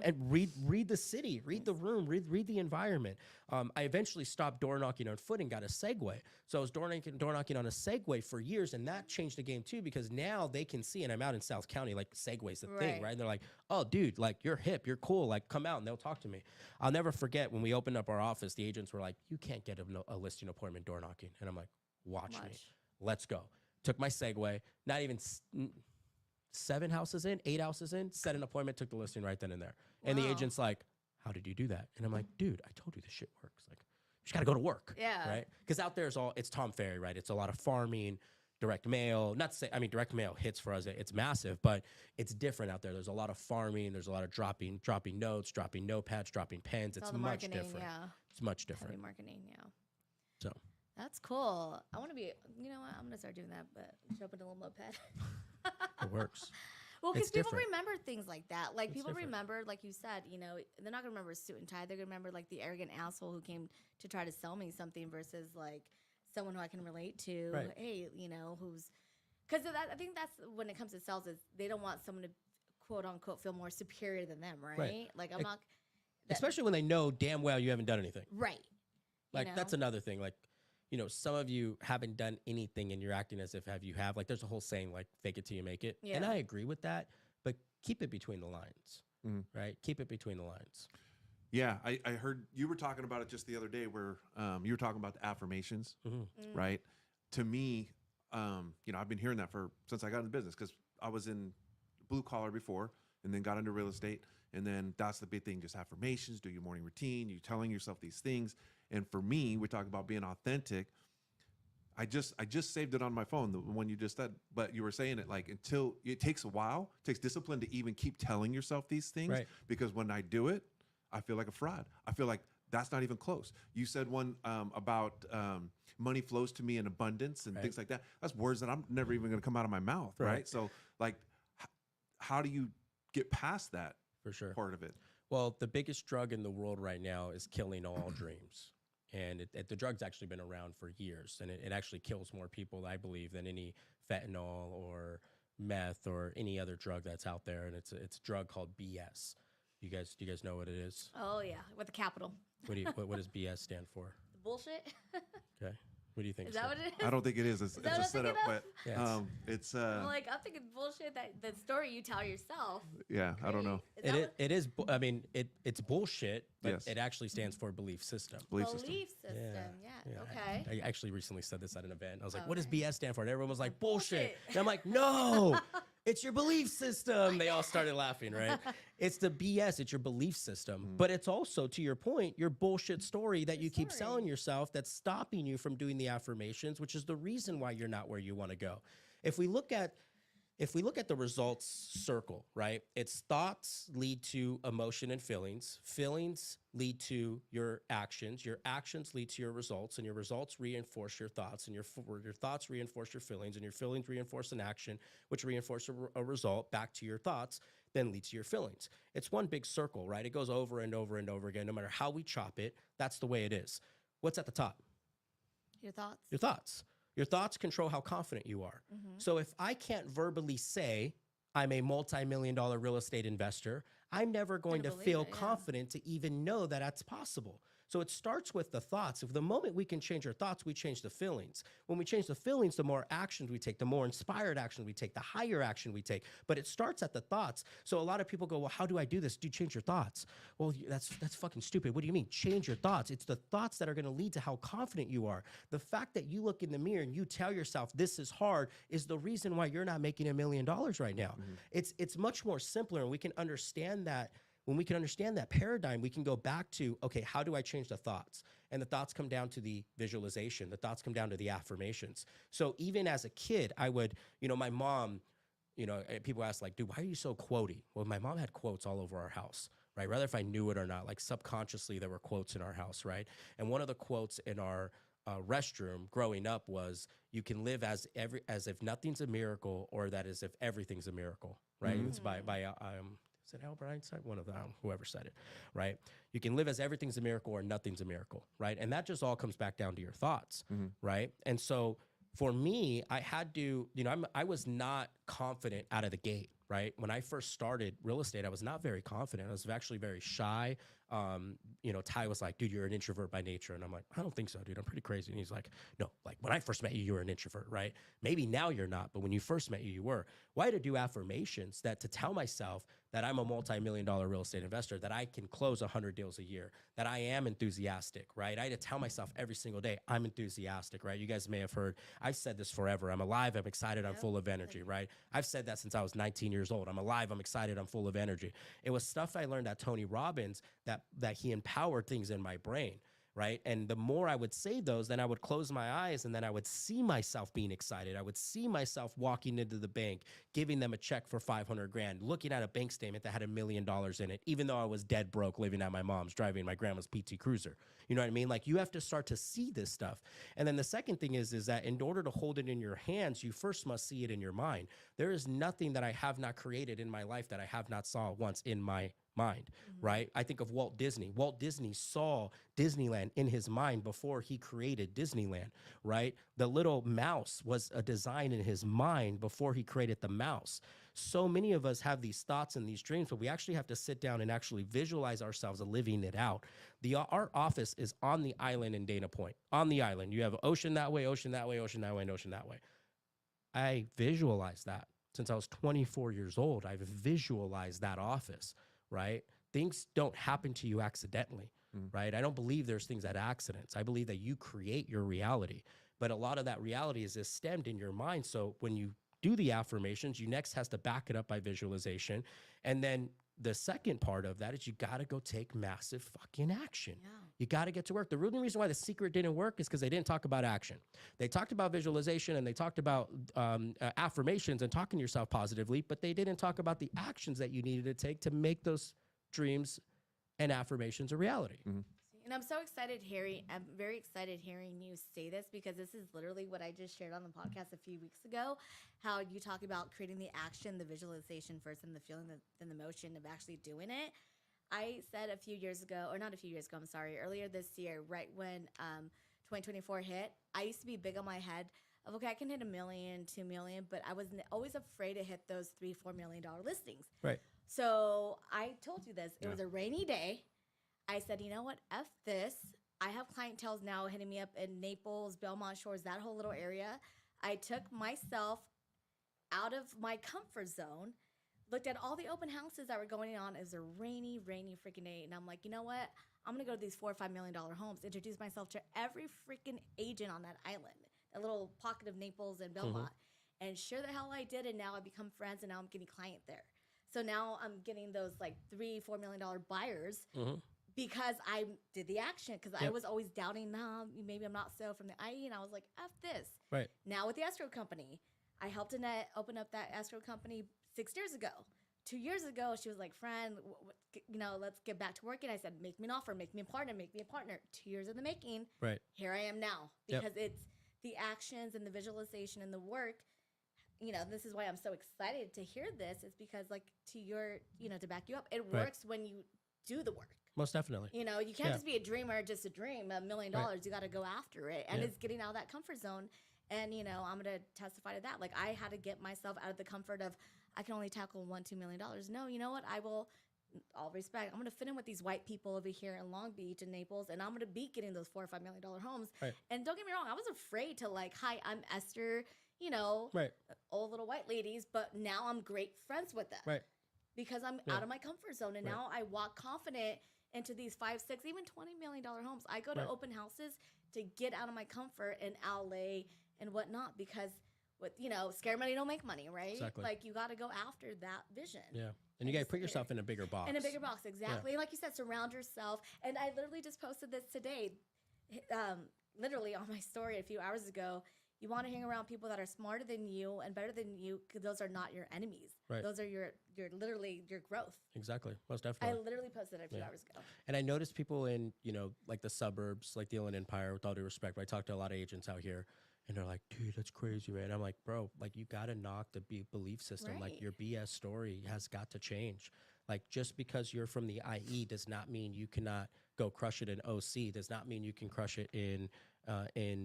And read the city, read the room, read the environment. I eventually stopped door knocking on foot and got a Segway. So I was door knocking on a Segway for years, and that changed the game too, because now they can see, and I'm out in South County, like Segway's the thing, right? And they're like, oh, dude, like you're hip, you're cool, like come out, and they'll talk to me. I'll never forget when we opened up our office, the agents were like, you can't get a listing appointment door knocking. And I'm like, watch me. Let's go. Took my Segway, not even 7 houses in, 8 houses in, set an appointment, took the listing right then and there. And the agent's like, how did you do that? And I'm like, dude, I told you this shit works. Like, you just got to go to work. Yeah. Right? Because out there it's Tom Ferry, right? It's a lot of farming, direct mail. Not to say, direct mail hits for us. It's massive, but it's different out there. There's a lot of farming. There's a lot of dropping notes, dropping notepads, dropping pens. It's much different. Yeah. It's much different. Heavy marketing, yeah. So. That's cool. I want to be, what? I'm going to start doing that, but show up in a little moped. It works. Well, because people remember things like that. Like, people remember, like you said, they're not going to remember a suit and tie. They're going to remember, like, the arrogant asshole who came to try to sell me something versus, like, someone who I can relate to. Right. Hey, who's... Because I think that's when it comes to sales is they don't want someone to, quote, unquote, feel more superior than them, right? Like, I'm not... Especially when they know damn well you haven't done anything. Right. Like, that's another thing. Like, some of you haven't done anything and you're acting as if you have. Like, there's a whole saying, like, fake it till you make it. Yeah. And I agree with that, but keep it between the lines, right? Keep it between the lines. Yeah, I heard you were talking about it just the other day where you were talking about the affirmations, right? To me, I've been hearing that since I got into business because I was in blue collar before and then got into real estate. And then that's the big thing, just affirmations, do your morning routine, you telling yourself these things. And for me, we talk about being authentic. I just saved it on my phone, the one you just said, but you were saying it like until it takes a while, it takes discipline to even keep telling yourself these things. Right. Because when I do it, I feel like a fraud. I feel like that's not even close. You said one about money flows to me in abundance and things like that. That's words that I'm never even going to come out of my mouth. Right. So like, how do you get past that? For sure. Part of it. Well, the biggest drug in the world right now is killing all dreams. And the drug's actually been around for years. And it actually kills more people, I believe, than any fentanyl or meth or any other drug that's out there. And it's a drug called BS. Do you guys know what it is? Oh, yeah. With a capital. What does BS stand for? The bullshit. Okay. What do you think? Is that what it is? I don't think it is. It's a setup, but it's. I'm bullshit. That the story you tell yourself. Yeah, great. I don't know. It is. I mean, it's bullshit, but it actually stands for belief system. Belief system. Yeah. Okay. I actually recently said this at an event. I was like, "What does BS stand for?" And everyone was like, "Bullshit." And I'm like, "No, It's your belief system. They all started laughing, right? It's the BS. It's your belief system. But it's also, to your point, your bullshit story that you keep selling yourself that's stopping you from doing the affirmations, which is the reason why you're not where you want to go. If we look at the results circle, right? It's thoughts lead to emotion and feelings. Feelings lead to your actions. Your actions lead to your results, and your results reinforce your thoughts, and your thoughts reinforce your feelings, and your feelings reinforce an action, which reinforce a result back to your thoughts, then leads to your feelings. It's one big circle, right? It goes over and over and over again. No matter how we chop it, that's the way it is. What's at the top? Your thoughts. Your thoughts. Your thoughts control how confident you are. So if I can't verbally say I'm a multi-million-dollar real estate investor, I'm never going to feel confident to even know that that's possible. So it starts with the thoughts. If the moment we can change our thoughts, we change the feelings. When we change the feelings, the more actions we take, the more inspired action we take, the higher action we take. But it starts at the thoughts. So a lot of people go, well, how do I do this? Do you change your thoughts? Well, that's fucking stupid. What do you mean? Change your thoughts. It's the thoughts that are going to lead to how confident you are. The fact that you look in the mirror and you tell yourself this is hard is the reason why you're not making $1 million right now. It's much more simpler, and we can understand that. When we can understand that paradigm, we can go back to, okay, how do I change the thoughts? And the thoughts come down to the visualization. The thoughts come down to the affirmations. So even as a kid, I would, my mom, people ask like, dude, why are you so quotey? Well, my mom had quotes all over our house, right? Whether if I knew it or not, like subconsciously there were quotes in our house, right? And one of the quotes in our restroom growing up was, you can live as if nothing's a miracle, or that as if everything's a miracle, right? It's by is it Albert Einstein? One of them, whoever said it, right? You can live as everything's a miracle or nothing's a miracle, right? And that just all comes back down to your thoughts, right? And so for me, I had to, I was not confident out of the gate, right? When I first started real estate, I was not very confident. I was actually very shy. Ty was like, dude, you're an introvert by nature. And I'm like, I don't think so, dude. I'm pretty crazy. And he's like, no, like when I first met you, you were an introvert, right? Maybe now you're not, but when you first met you, you were. Well, I had to do affirmations to tell myself that I'm a multi-million-dollar real estate investor, that I can close 100 deals a year, that I am enthusiastic, right? I had to tell myself every single day, I'm enthusiastic, right? You guys may have heard, I've said this forever. I'm alive, I'm excited, I'm full of energy, right? I've said that since I was 19 years old. I'm alive, I'm excited, I'm full of energy. It was stuff I learned at Tony Robbins that he empowered things in my brain, right? And the more I would say those, then I would close my eyes, and then I would see myself being excited. I would see myself walking into the bank, giving them a check for $500,000, looking at a bank statement that had $1 million in it, even though I was dead broke, living at my mom's, driving my grandma's PT Cruiser. You know what I mean? Like, you have to start to see this stuff. And then the second thing is that in order to hold it in your hands, you first must see it in your mind. There is nothing that I have not created in my life that I have not saw once in my mind, right? I think of Walt Disney. Walt Disney saw Disneyland in his mind before he created Disneyland, right? The little mouse was a design in his mind before he created the mouse. So many of us have these thoughts and these dreams, but we actually have to sit down and actually visualize ourselves living it out. Our office is on the island in Dana Point. On the island, you have ocean that way, ocean that way, ocean that way, and ocean that way. I visualized that since I was 24 years old. I've visualized that office. Right? Things don't happen to you accidentally, right? I don't believe there's things at accidents. I believe that you create your reality, but a lot of that reality is stemmed in your mind. So when you do the affirmations, you next has to back it up by visualization. And then the second part of that is you got to go take massive fucking action. Yeah. You got to get to work. The only reason why The Secret didn't work is because they didn't talk about action. They talked about visualization and they talked about affirmations and talking to yourself positively, but they didn't talk about the actions that you needed to take to make those dreams and affirmations a reality. And I'm so excited I'm very excited hearing you say this, because this is literally what I just shared on the podcast a few weeks ago, how you talk about creating the action, the visualization first, and the feeling, then the motion of actually doing it. I said a few years ago, or not a few years ago, I'm sorry, earlier this year, right when 2024 hit, I used to be big on my head of, okay, I can hit $1 million, $2 million, but I was always afraid to hit those $3-4 million listings. Right. So I told you this. It was a rainy day. I said, you know what? F this. I have clientele now hitting me up in Naples, Belmont Shores, that whole little area. I took myself out of my comfort zone, looked at all the open houses that were going on. It was a rainy freaking day. And I'm like, you know what? I'm going to go to these $4 or $5 million homes, introduce myself to every freaking agent on that island, that little pocket of Naples and Belmont. And sure the hell I did. And now I become friends and now I'm getting client there. So now I'm getting those like $3-4 million buyers because I did the action. Because I was always doubting, no, maybe I'm not so from the IE. And I was like, F this. Right. Now with the escrow company, I helped Annette open up that escrow company 6 years ago. 2 years ago, she was like, friend, let's get back to working. I said, make me an offer, make me a partner, make me a partner. 2 years in the making. Right. Here I am now because it's the actions and the visualization and the work. This is why I'm so excited to hear this is because to back you up, it works when you do the work. Most definitely. You can't just be a dreamer, just a dream, $1 million. You got to go after it. And it's getting out of that comfort zone. And, I'm going to testify to that. Like I had to get myself out of the comfort of, I can only tackle $1-2 million. No, you know what? I will, all respect, I'm going to fit in with these white people over here in Long Beach and Naples, and I'm going to be getting those $4 or $5 million homes. Right. And don't get me wrong, I was afraid to hi, I'm Esther, old little white ladies, but now I'm great friends with them. Right. Because I'm out of my comfort zone, and now I walk confident into these 5, 6, even $20 million homes. I go to open houses to get out of my comfort in LA and whatnot because with scare money don't make money, right? Exactly. Like you got to go after that vision. Yeah. And you got to put yourself in a bigger box. In a bigger box, exactly. Like you said, surround yourself. And I literally just posted this today, literally on my story a few hours ago. You want to hang around people that are smarter than you and better than you because those are not your enemies. Right. Those are your literally your growth. Exactly. Most definitely. I literally posted it a few hours ago. And I noticed people in, like the suburbs, like the Inland Empire, with all due respect, I talk to a lot of agents out here. And they're like, dude, that's crazy, man. I'm like, bro, like you got to knock the belief system. Right. Like your BS story has got to change. Like just because you're from the IE does not mean you cannot go crush it in OC. Does not mean you can crush it in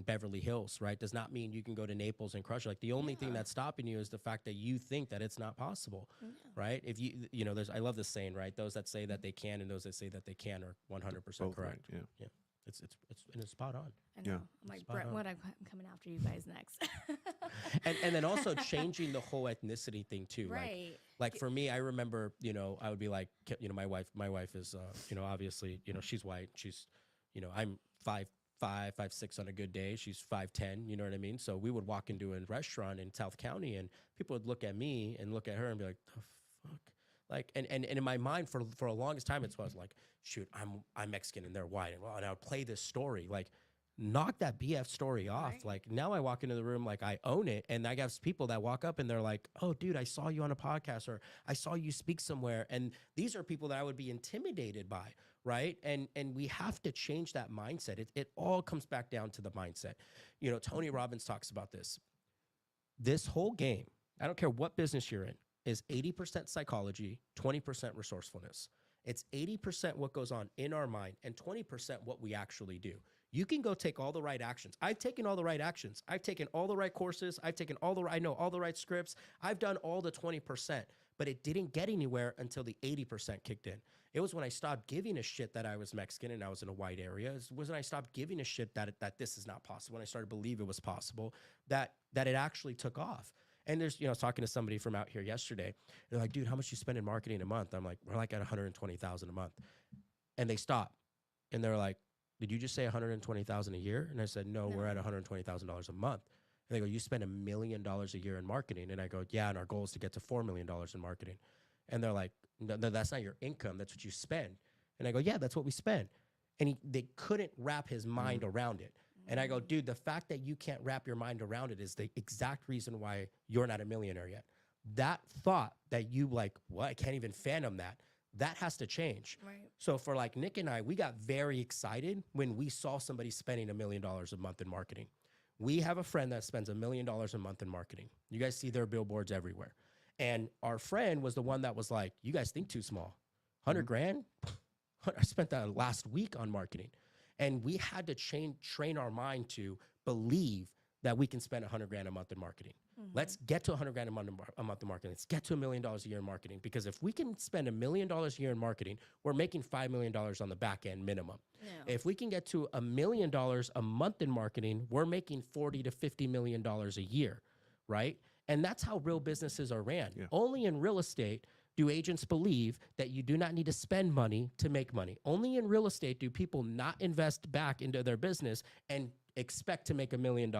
Beverly Hills, right? Does not mean you can go to Naples and crush it. Like the only thing that's stopping you is the fact that you think that it's not possible, right? If I love this saying, right? Those that say that they can and those that say that they can are 100% correct. Right, yeah. It's spot on. I know. I'm like, Brentwood, I'm coming after you guys next. and then also changing the whole ethnicity thing too. Right. Like for me, I remember, I would be like, my wife is, obviously, she's white. She's, I'm 5'5", 5'6" on a good day. She's 5'10", you know what I mean? So we would walk into a restaurant in South County and people would look at me and look at her and be like, the fuck? Like, and in my mind for the longest time, it was like, shoot, I'm Mexican and they're white. And I would play this story, like knock that BF story off. Right. Like now I walk into the room, like I own it. And I got people that walk up and they're like, oh dude, I saw you on a podcast or I saw you speak somewhere. And these are people that I would be intimidated by. Right. And we have to change that mindset. It all comes back down to the mindset. Tony Robbins talks about this. This whole game, I don't care what business you're in, is 80% psychology, 20% resourcefulness. It's 80% what goes on in our mind and 20% what we actually do. You can go take all the right actions. I've taken all the right actions. I've taken all the right courses. I know all the right scripts. I've done all the 20%, but it didn't get anywhere until the 80% kicked in. It was when I stopped giving a shit that I was Mexican and I was in a white area. It was when I stopped giving a shit that this is not possible. When I started to believe it was possible, that it actually took off. And there's, I was talking to somebody from out here yesterday. They're like, dude, how much you spend in marketing a month? I'm like, we're like at $120,000 a month. And they stop. And they're like, did you just say $120,000 a year? And I said, no, we're at $120,000 a month. And they go, you spend $1 million a year in marketing. And I go, yeah, and our goal is to get to $4 million in marketing. And they're like, no, that's not your income. That's what you spend. And I go, yeah, that's what we spend. And they couldn't wrap his mind around it. And I go, dude, the fact that you can't wrap your mind around it is the exact reason why you're not a millionaire yet. That thought that you like, what? I can't even fathom that. That has to change. Right. So for like Nick and I, we got very excited when we saw somebody spending $1 million a month in marketing. We have a friend that spends $1 million a month in marketing. You guys see their billboards everywhere. And our friend was the one that was like, you guys think too small. 100 grand? I spent that last week on marketing. And we had to train our mind to believe that we can spend 100 grand a month in marketing. Mm-hmm. Let's get to 100 grand a month in marketing. Let's get to $1 million a year in marketing. Because if we can spend $1 million a year in marketing, we're making $5 million on the back end minimum. Yeah. If we can get to $1 million a month in marketing, we're making $40 to $50 million a year, right? And that's how real businesses are ran. Yeah. Only in real estate do agents believe that you do not need to spend money to make money. Only in real estate do people not invest back into their business and expect to make $1 million.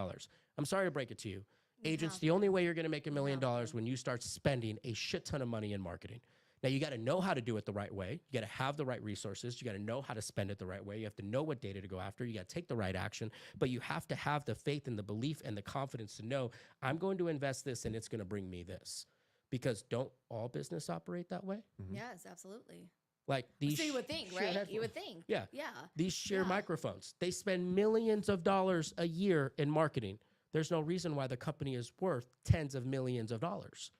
I'm sorry to break it to you. Agents, have the only way you're going to make $1 million have to. when you start spending a shit ton of money in marketing. Now, you got to know how to do it the right way. You got to have the right resources. You got to know how to spend it the right way. You have to know what data to go after. You got to take the right action, but you have to have the faith and the belief and the confidence to know I'm going to invest this and it's going to bring me this. Because don't all business operate that way? Yes, absolutely. Like these So you would think, sheer right? headphones. You would think. Yeah. Yeah. These sheer Yeah. microphones, they spend millions of dollars a year in marketing. There's no reason why the company is worth tens of millions of dollars.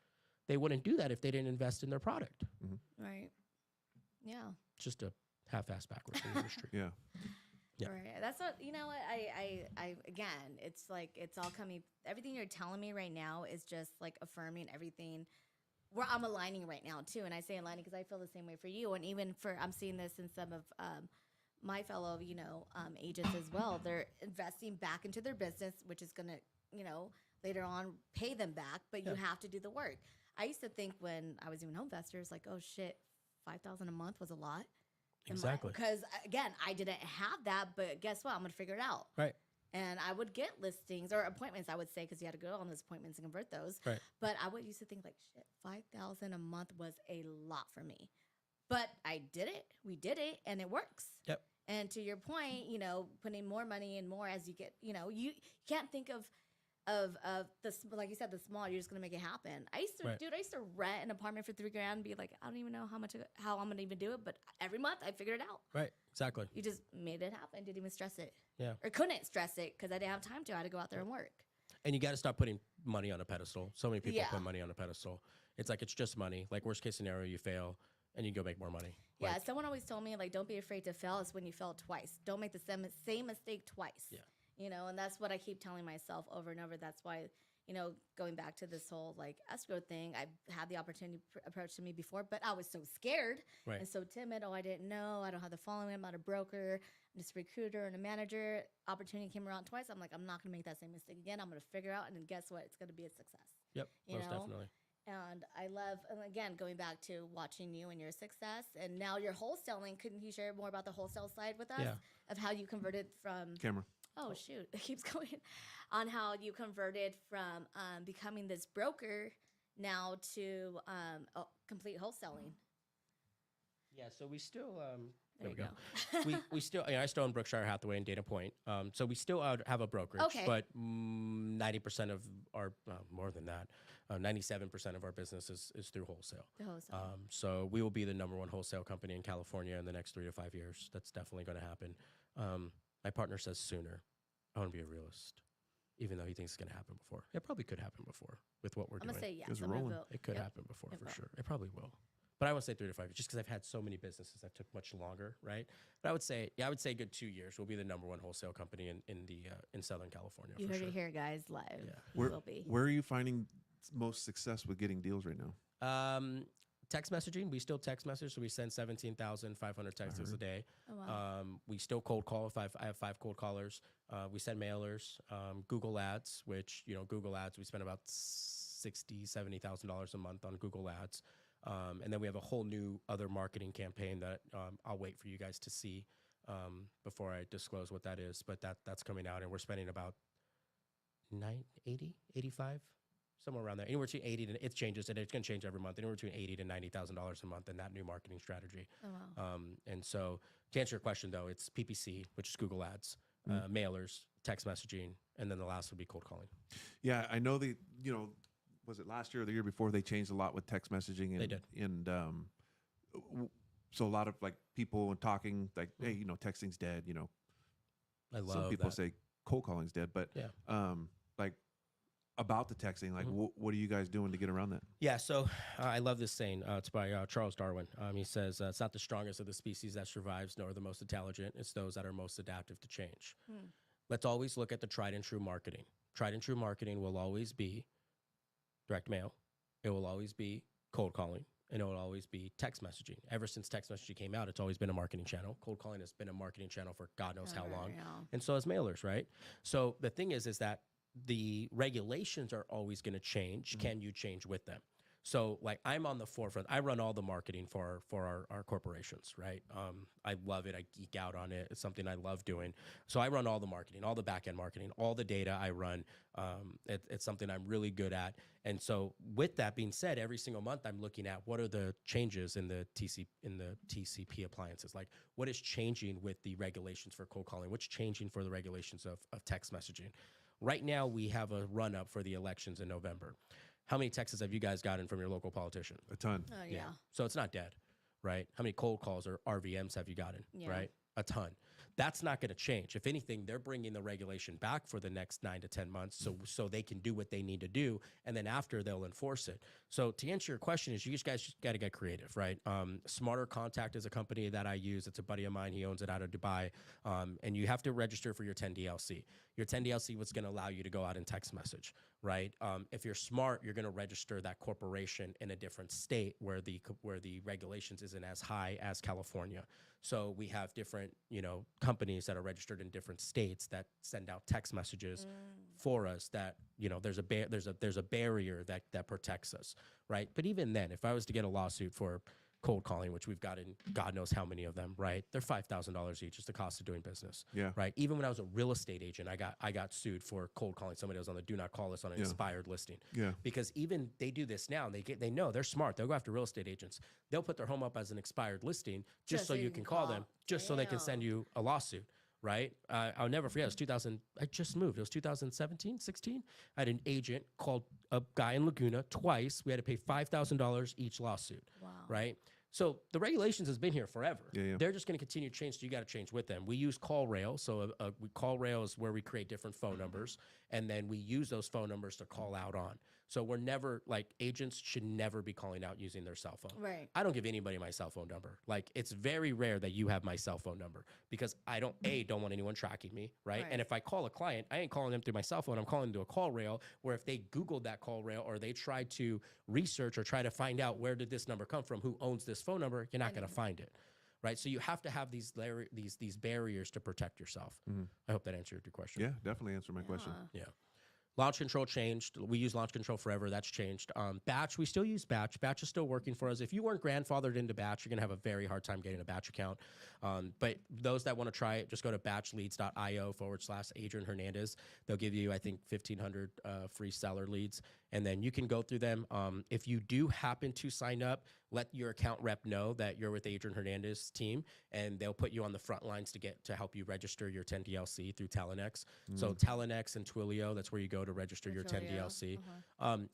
They wouldn't do that if they didn't invest in their product. Right. Yeah. Just a half-ass backwards in the industry. Yeah. Yeah. Right. That's what, you know what, I again, it's like, it's all coming, everything you're telling me right now is just like affirming everything where I'm aligning right now too. And I say aligning because I feel the same way for you. And even for, I'm seeing this in some of my fellow, agents as well. They're investing back into their business, which is going to, later on pay them back, but you have to do the work. I used to think when I was doing home investors, like, oh shit, $5,000 a month was a lot. Exactly. Because again, I didn't have that, but guess what? I'm going to figure it out. Right. And I would get listings or appointments, I would say, because you had to go on those appointments and convert those. Right. But I would used to think like, shit, $5,000 a month was a lot for me. But I did it. We did it, and it works. Yep. And to your point, putting more money in more as you get, you can't think of the, like you said, the small, you're just going to make it happen. I used to, Right. I used to rent an apartment for $3,000 and be like, I don't even know how I'm going to even do it. But every month I figured it out. Right. Exactly. You just made it happen. Didn't even stress it. Yeah. Or couldn't stress it because I didn't have time to. I had to go out there and work. And you got to stop putting money on a pedestal. So many people Yeah. put money on a pedestal. It's like, it's just money. Like worst case scenario, you fail and you go make more money. Yeah, Like, someone always told me, like, don't be afraid to fail. It's when you fail twice. Don't make the same mistake twice. Yeah. And that's what I keep telling myself over and over. That's why, going back to this whole, like, escrow thing, I've had the opportunity approached to me before, but I was so scared Right. and so timid. Oh, I didn't know. I don't have the following. I'm not a broker. I'm just a recruiter and a manager. Opportunity came around twice. I'm like, I'm not going to make that same mistake again. I'm going to figure out, and then guess what? It's going to be a success. Yep. You Most know? definitely. And I love, and again, going back to watching you and your success, and now you're wholesaling. Couldn't you share more about the wholesale side with us Yeah. of how you converted from? Camera. Oh shoot, it keeps going. On how you converted from becoming this broker now to complete wholesaling. Yeah. So we still, There there we you go. go. we still, I still own Brookshire Hathaway and Dana Point. So we still have a brokerage, Okay. but 90% of our, more than that, 97% of our business is through wholesale. The wholesale. So we will be the #1 wholesale company in California in the next 3 to 5 years. That's definitely going to happen. My partner says sooner. I want to be a realist, even though he thinks it's going to happen before. It probably could happen before with what we're I'm doing. gonna say yes. Guys are I'm gonna rolling. vote. It could Yep. happen before It for will. sure. It probably will. But I would say 3 to 5 years, just because I've had so many businesses that took much longer, right? But I would say a good 2 years. We'll be the #1 wholesale company in Southern California. You for heard sure. it here, guys, live. Yeah. You will be. Where are you finding most success with getting deals right now? Text messaging. We still text message, so we send 17,500 texts a day. Oh, wow. We still cold call. I have 5 cold callers. We send mailers. Google ads, which Google ads, we spend about $60,000-$70,000 a month on Google ads. And then we have a whole new other marketing campaign that I'll wait for you guys to see before I disclose what that is. But that's coming out, and we're spending about 85, somewhere around there. Anywhere between 80 to, it changes, and it's going to change every month. Anywhere between $80,000 to $90,000 a month in that new marketing strategy. Oh, wow. And so to answer your question, though, it's PPC, which is Google ads, mailers, text messaging, and then the last would be cold calling. Yeah, I know was it last year or the year before they changed a lot with text messaging? And, They did. And so a lot of like people talking like, hey, texting's dead. I love Some people that. say cold calling's dead, but Yeah. like about the texting, like what are you guys doing to get around that? Yeah, so I love this saying. It's by Charles Darwin. He says, it's not the strongest of the species that survives, nor the most intelligent. It's those that are most adaptive to change. Let's always look at the tried and true marketing. Tried and true marketing will always be direct mail. It will always be cold calling. And it will always be text messaging. Ever since text messaging came out, it's always been a marketing channel. Cold calling has been a marketing channel for God knows how long. Yeah. And so has mailers, right? So the thing is that the regulations are always going to change. Can you change with them? So like I'm on the forefront. I run all the marketing for our corporations, right? I love it. I geek out on it. It's something I love doing. So I run all the marketing, all the back end marketing, all the data I run. It's something I'm really good at. And so with that being said, every single month I'm looking at what are the changes in the TCP appliances. Like what is changing with the regulations for cold calling? What's changing for the regulations of text messaging? Right now we have a run up for the elections in November. How many texts have you guys gotten from your local politician? A ton. Oh, yeah. So it's not dead, right? How many cold calls or RVMs have you gotten, Yeah. right? A ton. That's not going to change. If anything, they're bringing the regulation back for the next 9 to 10 months so they can do what they need to do, and then after they'll enforce it. So to answer your question is you guys just got to get creative, right? Smarter Contact is a company that I use. It's a buddy of mine. He owns it out of Dubai, and you have to register for your 10DLC. Your 10DLC was going to allow you to go out and text message, right? If you're smart, you're going to register that corporation in a different state where the regulations isn't as high as California. So we have different, companies that are registered in different states that send out text messages for us. That there's a barrier that protects us, right? But even then, if I was to get a lawsuit for cold calling, which we've gotten God knows how many of them, right? They're $5,000 each. It's the cost of doing business. Yeah. Right. Even when I was a real estate agent, I got sued for cold calling somebody else on the do not call list on an expired listing. Yeah. Because even they do this now, they know they're smart. They'll go after real estate agents. They'll put their home up as an expired listing just so you can call them, just so they can send you a lawsuit. Right. I'll never forget. It was 2000. I just moved. It was 2017, 16. I had an agent called a guy in Laguna twice. We had to pay $5,000 each lawsuit. Wow. Right. So the regulations has been here forever. Yeah. They're just going to continue to change. So you got to change with them. We use CallRail. So CallRail is where we create different phone numbers, and then we use those phone numbers to call out on. So we're never agents should never be calling out using their cell phone. Right. I don't give anybody my cell phone number. It's very rare that you have my cell phone number because I don't want anyone tracking me, right? And if I call a client, I ain't calling them through my cell phone. I'm calling to a CallRail where if they Googled that CallRail or they try to research or try to find out where did this number come from, who owns this phone number, you're not going to find it. Right. So you have to have these barriers to protect yourself. Mm-hmm. I hope that answered your question. Yeah, definitely answered my question. Yeah. Launch control changed. We use launch control forever. That's changed. Batch, we still use Batch. Batch is still working for us. If you weren't grandfathered into Batch, you're going to have a very hard time getting a Batch account. But those that want to try it, just go to batchleads.io/Adrian Hernandez. They'll give you, I think, 1,500 free seller leads. And then you can go through them. If you do happen to sign up, let your account rep know that you're with Adrian Hernandez's team, and they'll put you on the front lines to help you register your 10DLC through Telenex. So Telenex and Twilio, that's where you go to register your 10DLC.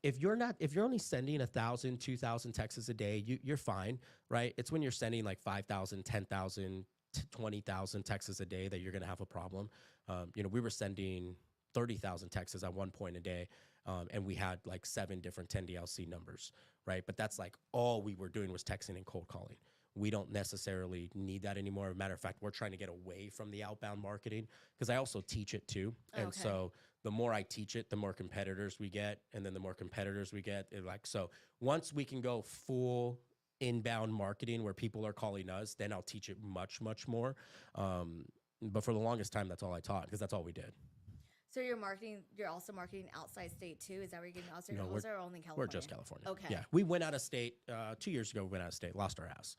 If you're only sending 1,000, 2,000 texts a day, you're fine, right? It's when you're sending 5,000, 10,000, 20,000 texts a day that you're going to have a problem. We were sending 30,000 texts at one point a day. And we had 7 different 10DLC numbers, right? But that's all we were doing was texting and cold calling. We don't necessarily need that anymore. As a matter of fact, we're trying to get away from the outbound marketing because I also teach it too. And so the more I teach it, the more competitors we get. And then the more competitors we get, so once we can go full inbound marketing where people are calling us, then I'll teach it much, much more. But for the longest time, that's all I taught because that's all we did. So you're also marketing outside state too? Is that where you're getting outside No, calls or only California? We're just California. Okay. Yeah. We went out of state 2 years ago. We went out of state, lost our ass.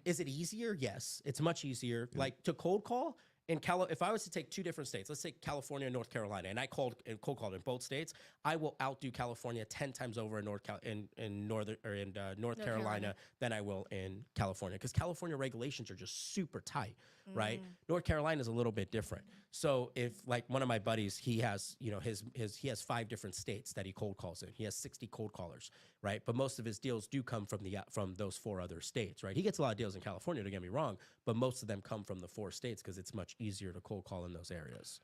Is it easier? Yes. It's much easier. To cold call if I was to take 2 different states, let's say California and North Carolina, and I cold called in both states, I will outdo California 10 times over in North Carolina than I will in California because California regulations are just super tight, right? North Carolina is a little bit different. So if one of my buddies, he has he has 5 different states that he cold calls in. He has 60 cold callers, right? But most of his deals do come from those 4 other states, right? He gets a lot of deals in California, don't get me wrong, but most of them come from the 4 states because it's much easier to cold call in those areas.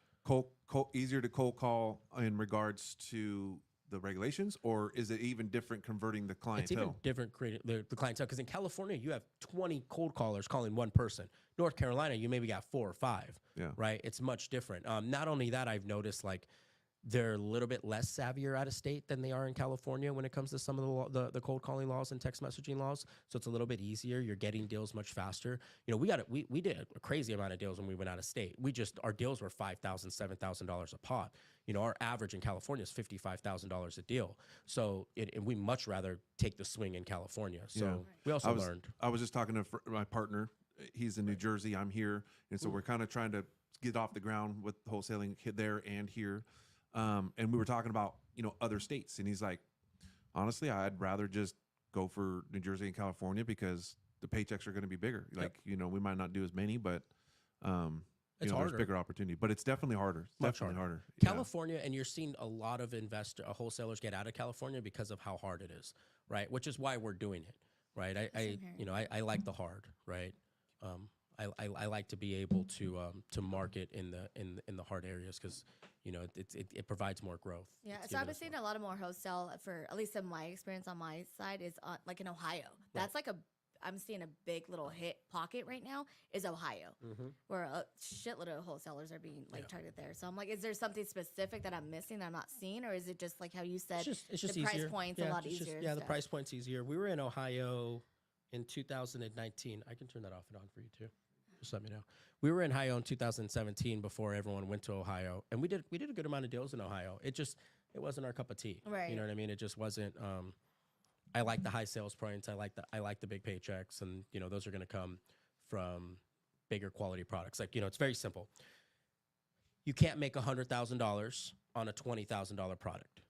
Easier to cold call in regards to the regulations, or is it even different converting the clientele? It's even different creating the clientele because in California you have 20 cold callers calling one person. North Carolina, you maybe got 4 or 5. Yeah. Right. It's much different. Not only that, I've noticed they're a little bit less savvier out of state than they are in California when it comes to some of the cold calling laws and text messaging laws. So it's a little bit easier. You're getting deals much faster. We did a crazy amount of deals when we went out of state. Our deals were $5,000, $7,000 a pop. our average in California is $55,000 a deal. So and we much rather take the swing in California. So we also learned. I was just talking to my partner. He's in New Jersey. I'm here. And so we're kind of trying to get off the ground with wholesaling there and here. And we were talking about, other states. And he's like, honestly, I'd rather just go for New Jersey and California because the paychecks are going to be bigger. Like, we might not do as many, but it's harder. There's bigger opportunity. But it's definitely harder. It's definitely harder. California, and you're seeing a lot of wholesalers get out of California because of how hard it is, right? Which is why we're doing it, right? I like the hard, right? I like to be able to market in the hard areas because it provides more growth. Yeah, so I've been seeing a lot of more wholesale for at least in my experience on my side is like in Ohio. That's like I'm seeing a big little hit pocket right now is Ohio, where a shitload of wholesalers are being targeted there. So I'm like, is there something specific that I'm missing that I'm not seeing, or is it just like how you said, it's just the easier. price point's a lot easier? The price point's easier. We were in Ohio in 2019. I can turn that off and on for you too. Just let me know. We were in Ohio in 2017 before everyone went to Ohio, and we did a good amount of deals in Ohio. It wasn't our cup of tea. Right. You know what I mean? It just wasn't. I like the high sales points. I like the big paychecks, and those are going to come from bigger quality products. Like it's very simple. You can't make $100,000 on a $20,000 product.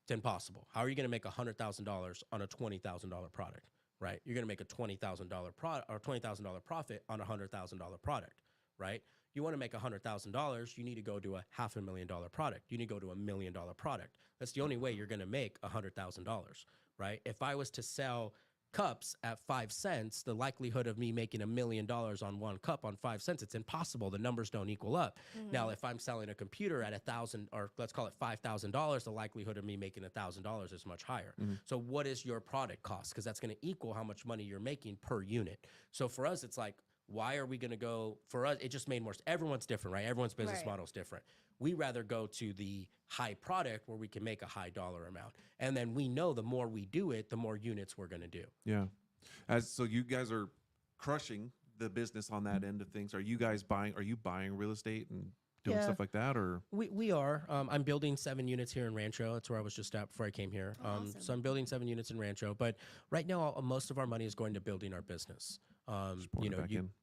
It's impossible. How are you going to make $100,000 on a $20,000 product? Right? You're going to make a $20,000 product or $20,000 profit on a $100,000 product. Right? You want to make $100,000, you need to go to a $500,000 product. You need to go to $1 million product. That's the only way you're going to make $100,000. Right? If I was to sell cups at 5 cents, the likelihood of me making $1 million on one cup on 5 cents, it's impossible. The numbers don't equal up. Now, if I'm selling a computer at $1,000 or let's call it $5,000, the likelihood of me making $1,000 is much higher. So what is your product cost? Because that's going to equal how much money you're making per unit. So for us, it's like, why are we going to go? For us, it just made more sense. Everyone's different, right? Everyone's business model is different. We rather go to the high product where we can make a high dollar amount. And then we know the more we do it, the more units we're going to do. Yeah. So you guys are crushing the business on that end of things. Are you buying real estate and doing stuff like that, or? We are. I'm building 7 units here in Rancho. That's where I was just at before I came here. Awesome. So I'm building 7 units in Rancho. But right now, most of our money is going to building our business.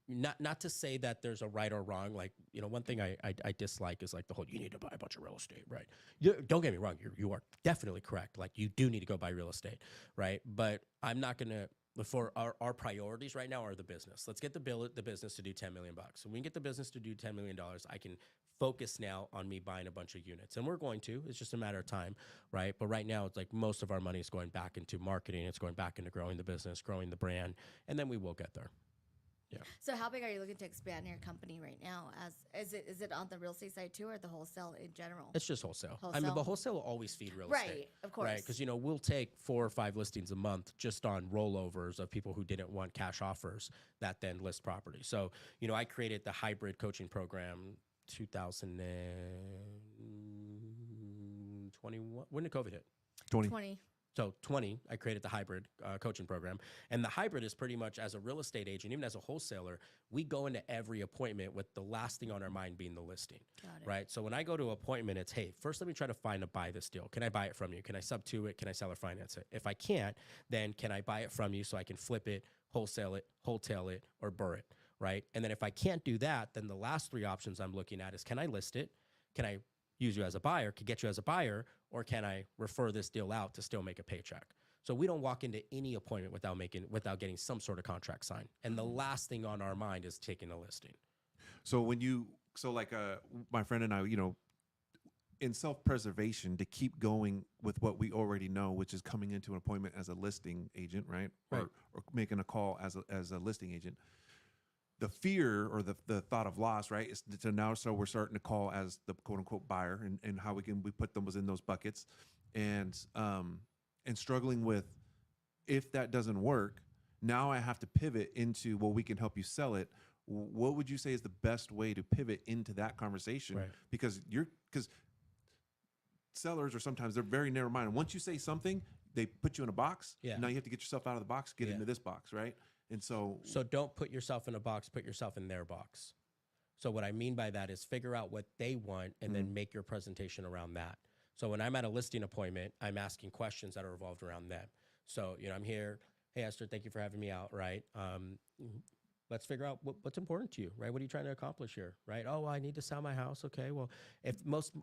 Not to say that there's a right or wrong. Like, one thing I dislike is like the whole, you need to buy a bunch of real estate, right? Don't get me wrong. You are definitely correct. Like, you do need to go buy real estate, right? But I'm not going to. For our priorities right now are the business. Let's get the business to do $10 million. So we can get the business to do $10 million. I can focus now on me buying a bunch of units, and we're going to. It's just a matter of time, right? But right now, it's like most of our money is going back into marketing. It's going back into growing the business, growing the brand, and then we will get there. Yeah. So how big are you looking to expand your company right now? Is it on the real estate side too, or the wholesale in general? It's just wholesale. I mean, but wholesale will always feed real estate. Right, of course. Right, because we'll take 4 or 5 listings a month just on rollovers of people who didn't want cash offers that then list property. So I created the hybrid coaching program 2021. When did COVID hit? 20. So 20, I created the hybrid coaching program. And the hybrid is pretty much, as a real estate agent, even as a wholesaler, we go into every appointment with the last thing on our mind being the listing. Got it. Right? So when I go to an appointment, it's, hey, first let me try to find a buy this deal. Can I buy it from you? Can I sub to it? Can I sell or finance it? If I can't, then can I buy it from you so I can flip it, wholesale it, wholetail it, or burr it? Right? And then if I can't do that, then the last 3 options I'm looking at is, can I list it? Can I use you as a buyer, could get you as a buyer, or can I refer this deal out to still make a paycheck? So we don't walk into any appointment without getting some sort of contract signed. And the last thing on our mind is taking a listing. So my friend and I, in self-preservation, to keep going with what we already know, which is coming into an appointment as a listing agent, right? Or making a call as a listing agent. The fear or the thought of loss, right, is to now. So we're starting to call as the quote unquote buyer, and how we put them in those buckets, and struggling with, if that doesn't work, now I have to pivot into, well, we can help you sell it. What would you say is the best way to pivot into that conversation? Right. Because sellers are sometimes, they're very narrow minded. Once you say something, they put you in a box. Yeah. Now you have to get yourself out of the box, get into this box, right? And so don't put yourself in a box, put yourself in their box, So what I mean by that is figure out what they want and then make your presentation around that. So when I'm at a listing appointment, I'm asking questions that are revolved around them. So, I'm here. Hey, Esther, thank you for having me out, right? Let's figure out what's important to you, right? What are you trying to accomplish here, right? Oh, well, I need to sell my house. Okay, well,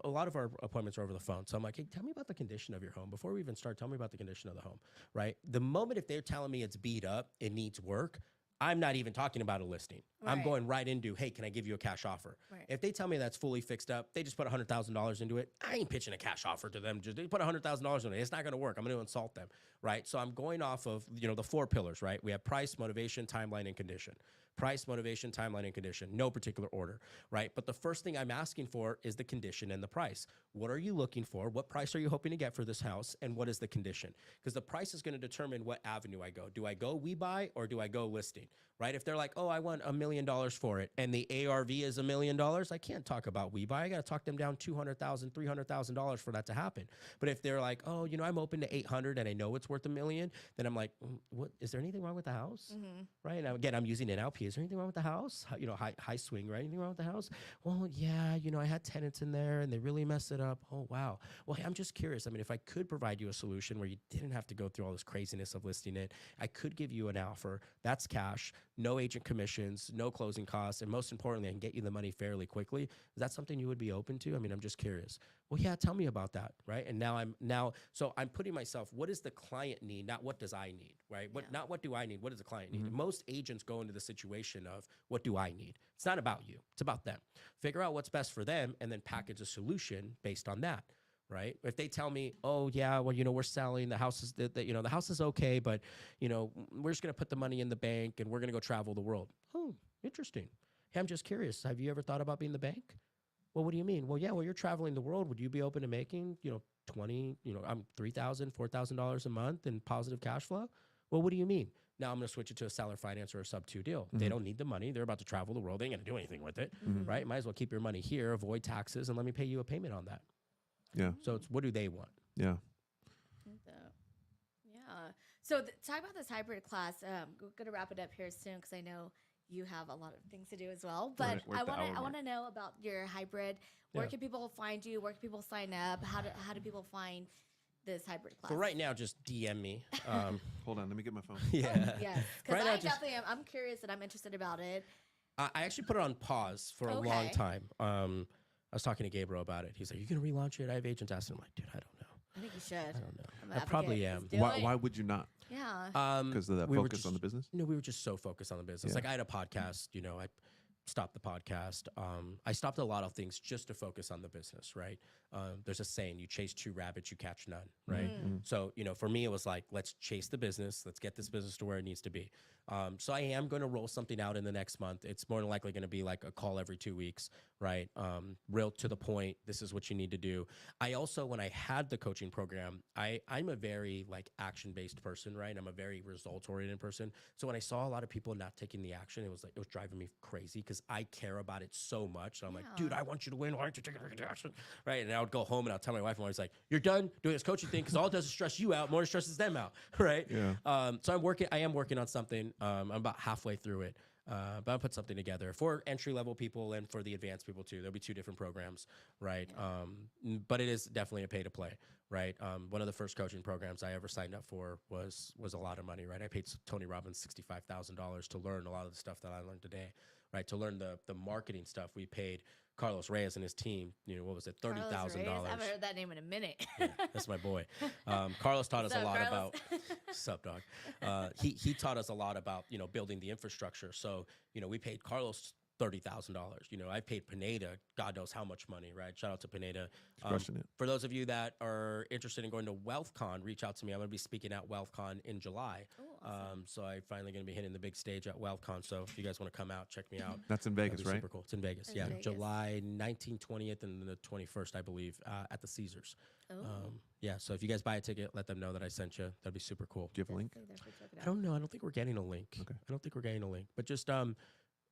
a lot of our appointments are over the phone. So I'm like, hey, tell me about the condition of your home. Before we even start, tell me about the condition of the home, right? The moment if they're telling me it's beat up, it needs work, I'm not even talking about a listing. Right. I'm going right into, hey, can I give you a cash offer? Right. If they tell me that's fully fixed up, they just put $100,000 into it, I ain't pitching a cash offer to them. Just they put $100,000 in it. It's not going to work. I'm going to insult them, right? So I'm going off of, the 4 pillars, right? We have price, motivation, timeline, and condition. Price, motivation, timeline, and condition. No particular order, right? But the first thing I'm asking for is the condition and the price. What are you looking for? What price are you hoping to get for this house? And what is the condition? Because the price is going to determine what avenue I go. Do I go we buy or do I go listing, right? If they're like, oh, I want $1 million for it and the ARV is $1 million, I can't talk about we buy. I got to talk them down $200,000, $300,000 for that to happen. But if they're like, oh, I'm open to 800 and I know it's worth $1 million, then I'm like, what? Is there anything wrong with the house? Right? Now, again, I'm using NLP. Is there anything wrong with the house? High swing, right? Anything wrong with the house? Well, yeah, I had tenants in there and they really messed it up. Oh, wow. Well, hey, I'm just curious. I mean, if I could provide you a solution where you didn't have to go through all this craziness of listing it, I could give you an offer. That's cash, no agent commissions, no closing costs, and most importantly, I can get you the money fairly quickly. Is that something you would be open to? I mean, I'm just curious. Well, yeah, tell me about that, right? And so I'm putting myself, what does the client need, not what does I need, right? Not what do I need, what does the client need? Most agents go into the situation of, what do I need? It's not about you, it's about them. Figure out what's best for them and then package a solution based on that. Right? If they tell me, oh yeah, well, we're selling the house is the house is okay, but we're just gonna put the money in the bank and we're gonna go travel the world. Oh, interesting. Hey, I'm just curious. Have you ever thought about being the bank? Well, what do you mean? Well, yeah, well, you're traveling the world. Would you be open to making, $3,000, $4,000 a month in positive cash flow? Well, what do you mean? Now I'm going to switch it to a seller finance or a sub 2 deal. They don't need the money. They're about to travel the world. They ain't going to do anything with it, right? Might as well keep your money here, avoid taxes, and let me pay you a payment on that. Yeah. So it's, what do they want? Yeah. Yeah. So talk about this hybrid class. We're going to wrap it up here soon because I know you have a lot of things to do as well. But I want to know about your hybrid. Where can people find you? Where can people sign up? How do people find this hybrid class? So right now, just DM me. Hold on, let me get my phone. Yes, because right I'm curious and I'm interested about it. I actually put it on pause for a long time. I was talking to Gabriel about it. He's like, "You gonna relaunch it?" I have agents asking. I'm like, "Dude, I don't know. I think you should. I don't know. I probably am. Why would you not? Yeah. Because of that focus on the business? No, we were just so focused on the business. Yeah. Like I had a podcast, I stopped the podcast. I stopped a lot of things just to focus on the business, right? There's a saying, you chase 2 rabbits, you catch none, right? So, for me, it was like, let's chase the business. Let's get this business to where it needs to be. So I am going to roll something out in the next month. It's more than likely going to be like a call every 2 weeks, right? Real to the point. This is what you need to do. I also, when I had the coaching program, I'm a very like action-based person, right? I'm a very results-oriented person. So when I saw a lot of people not taking the action, it was driving me crazy because I care about it so much. So I'm like, dude, I want you to win. Why aren't you taking action? Right? And I would go home and I'll tell my wife, and I was like, you're done doing this coaching thing because all it does is stress you out. More it stresses them out, right? Yeah. So I am working on something. I'm about halfway through it. But I'll put something together for entry-level people and for the advanced people too. There'll be 2 different programs, right? But it is definitely a pay-to-play, right? One of the first coaching programs I ever signed up for was a lot of money, right? I paid Tony Robbins $65,000 to learn a lot of the stuff that I learned today, right? To learn the marketing stuff, we paid Carlos Reyes and his team, what was it, $30,000. I haven't heard that name in a minute. Yeah, that's my boy. Carlos taught us a lot Carlos? about. Sup, dog? He taught us a lot about building the infrastructure. So we paid Carlos $30,000. I paid Pineda, God knows how much money, right? Shout out to Pineda. Crushing it. For those of you that are interested in going to WealthCon, reach out to me. I'm going to be speaking at WealthCon in July. Oh, awesome. So I'm finally going to be hitting the big stage at WealthCon. So if you guys want to come out, check me out. That's in Vegas, right? Super cool. It's in Vegas. It's Yeah, in Vegas. July 19th, 20th, and the 21st, I believe, at the Caesars. Oh. Yeah, so if you guys buy a ticket, let them know that I sent you. That'd be super cool. Do you have a link? I don't know. I don't think we're getting a link. Okay. I don't think we're getting a link. But just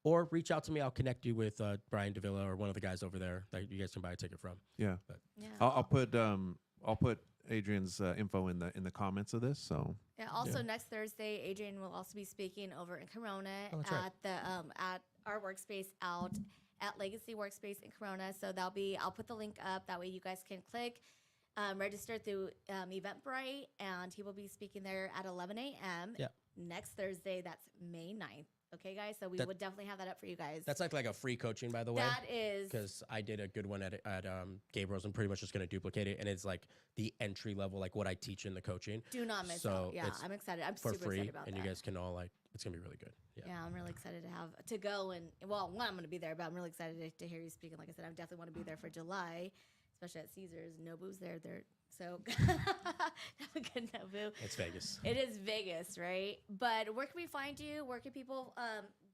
or reach out to me. I'll connect you with Brian Davila or one of the guys over there that you guys can buy a ticket from. Yeah. But Yeah. I'll put Adrian's info in the comments of this. So Yeah. Also, next Thursday, Adrian will also be speaking over in Corona Oh, that's right. at the at our workspace out at Legacy Workspace in Corona. So I'll put the link up. That way you guys can click, register through Eventbrite, and he will be speaking there at 11 a.m. Yeah. next Thursday. That's May 9th. Okay, guys. So we would definitely have that up for you guys. That's like a free coaching, by the way. That is, because I did a good one at Gabriel's. I'm pretty much just going to duplicate it, and it's like the entry level, like what I teach in the coaching. do not miss So out. Yeah, it's I'm excited. I'm for super free, excited about and that. you guys can all it's gonna be really good. Yeah, I'm really excited to go and one, I'm going to be there, but I'm really excited to hear you speaking. Like I said, I definitely want to be there for July, especially at Caesars. Nobu's there. So have a good Nobu. It's Vegas. It is Vegas, right? But where can we find you? Where can people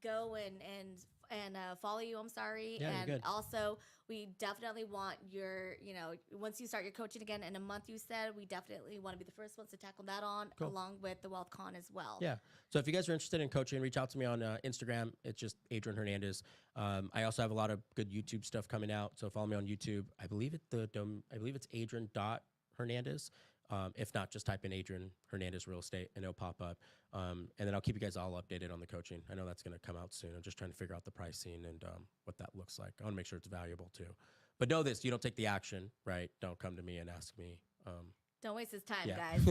go and follow you? I'm sorry. Yeah, you're and good. also, we definitely want your, once you start your coaching again in a month, you said, we definitely want to be the first ones to tackle that Cool. along with the WealthCon as well. Yeah. So if you guys are interested in coaching, reach out to me on Instagram. It's just Adrian Hernandez. I also have a lot of good YouTube stuff coming out. So follow me on YouTube. I believe it's Adrian.Hernandez. If not, just type in Adrian Hernandez Real Estate and it'll pop up. And then I'll keep you guys all updated on the coaching. I know that's going to come out soon. I'm just trying to figure out the pricing and what that looks like. I want to make sure it's valuable too. But know this, you don't take the action, right? Don't come to me and ask me. Don't waste his time, Yeah. guys.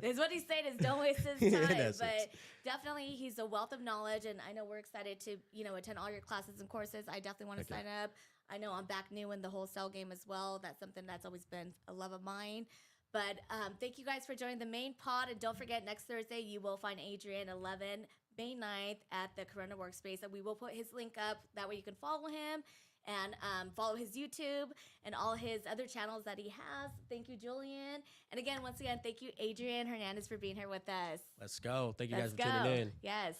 Is what he's saying is don't waste his In time. essence. But definitely he's a wealth of knowledge, and I know we're excited to, attend all your classes and courses. I definitely want to Okay. sign up. I know I'm back new in the wholesale game as well. That's something that's always been a love of mine. But thank you guys for joining the main pod. And don't forget, next Thursday, you will find Adrian 11 May 9th at the Corona Workspace. And we will put his link up. That way you can follow him and follow his YouTube and all his other channels that he has. Thank you, Julian. And again, once again, thank you, Adrian Hernandez, for being here with us. Let's go. Thank you Let's guys for tuning in. Yes.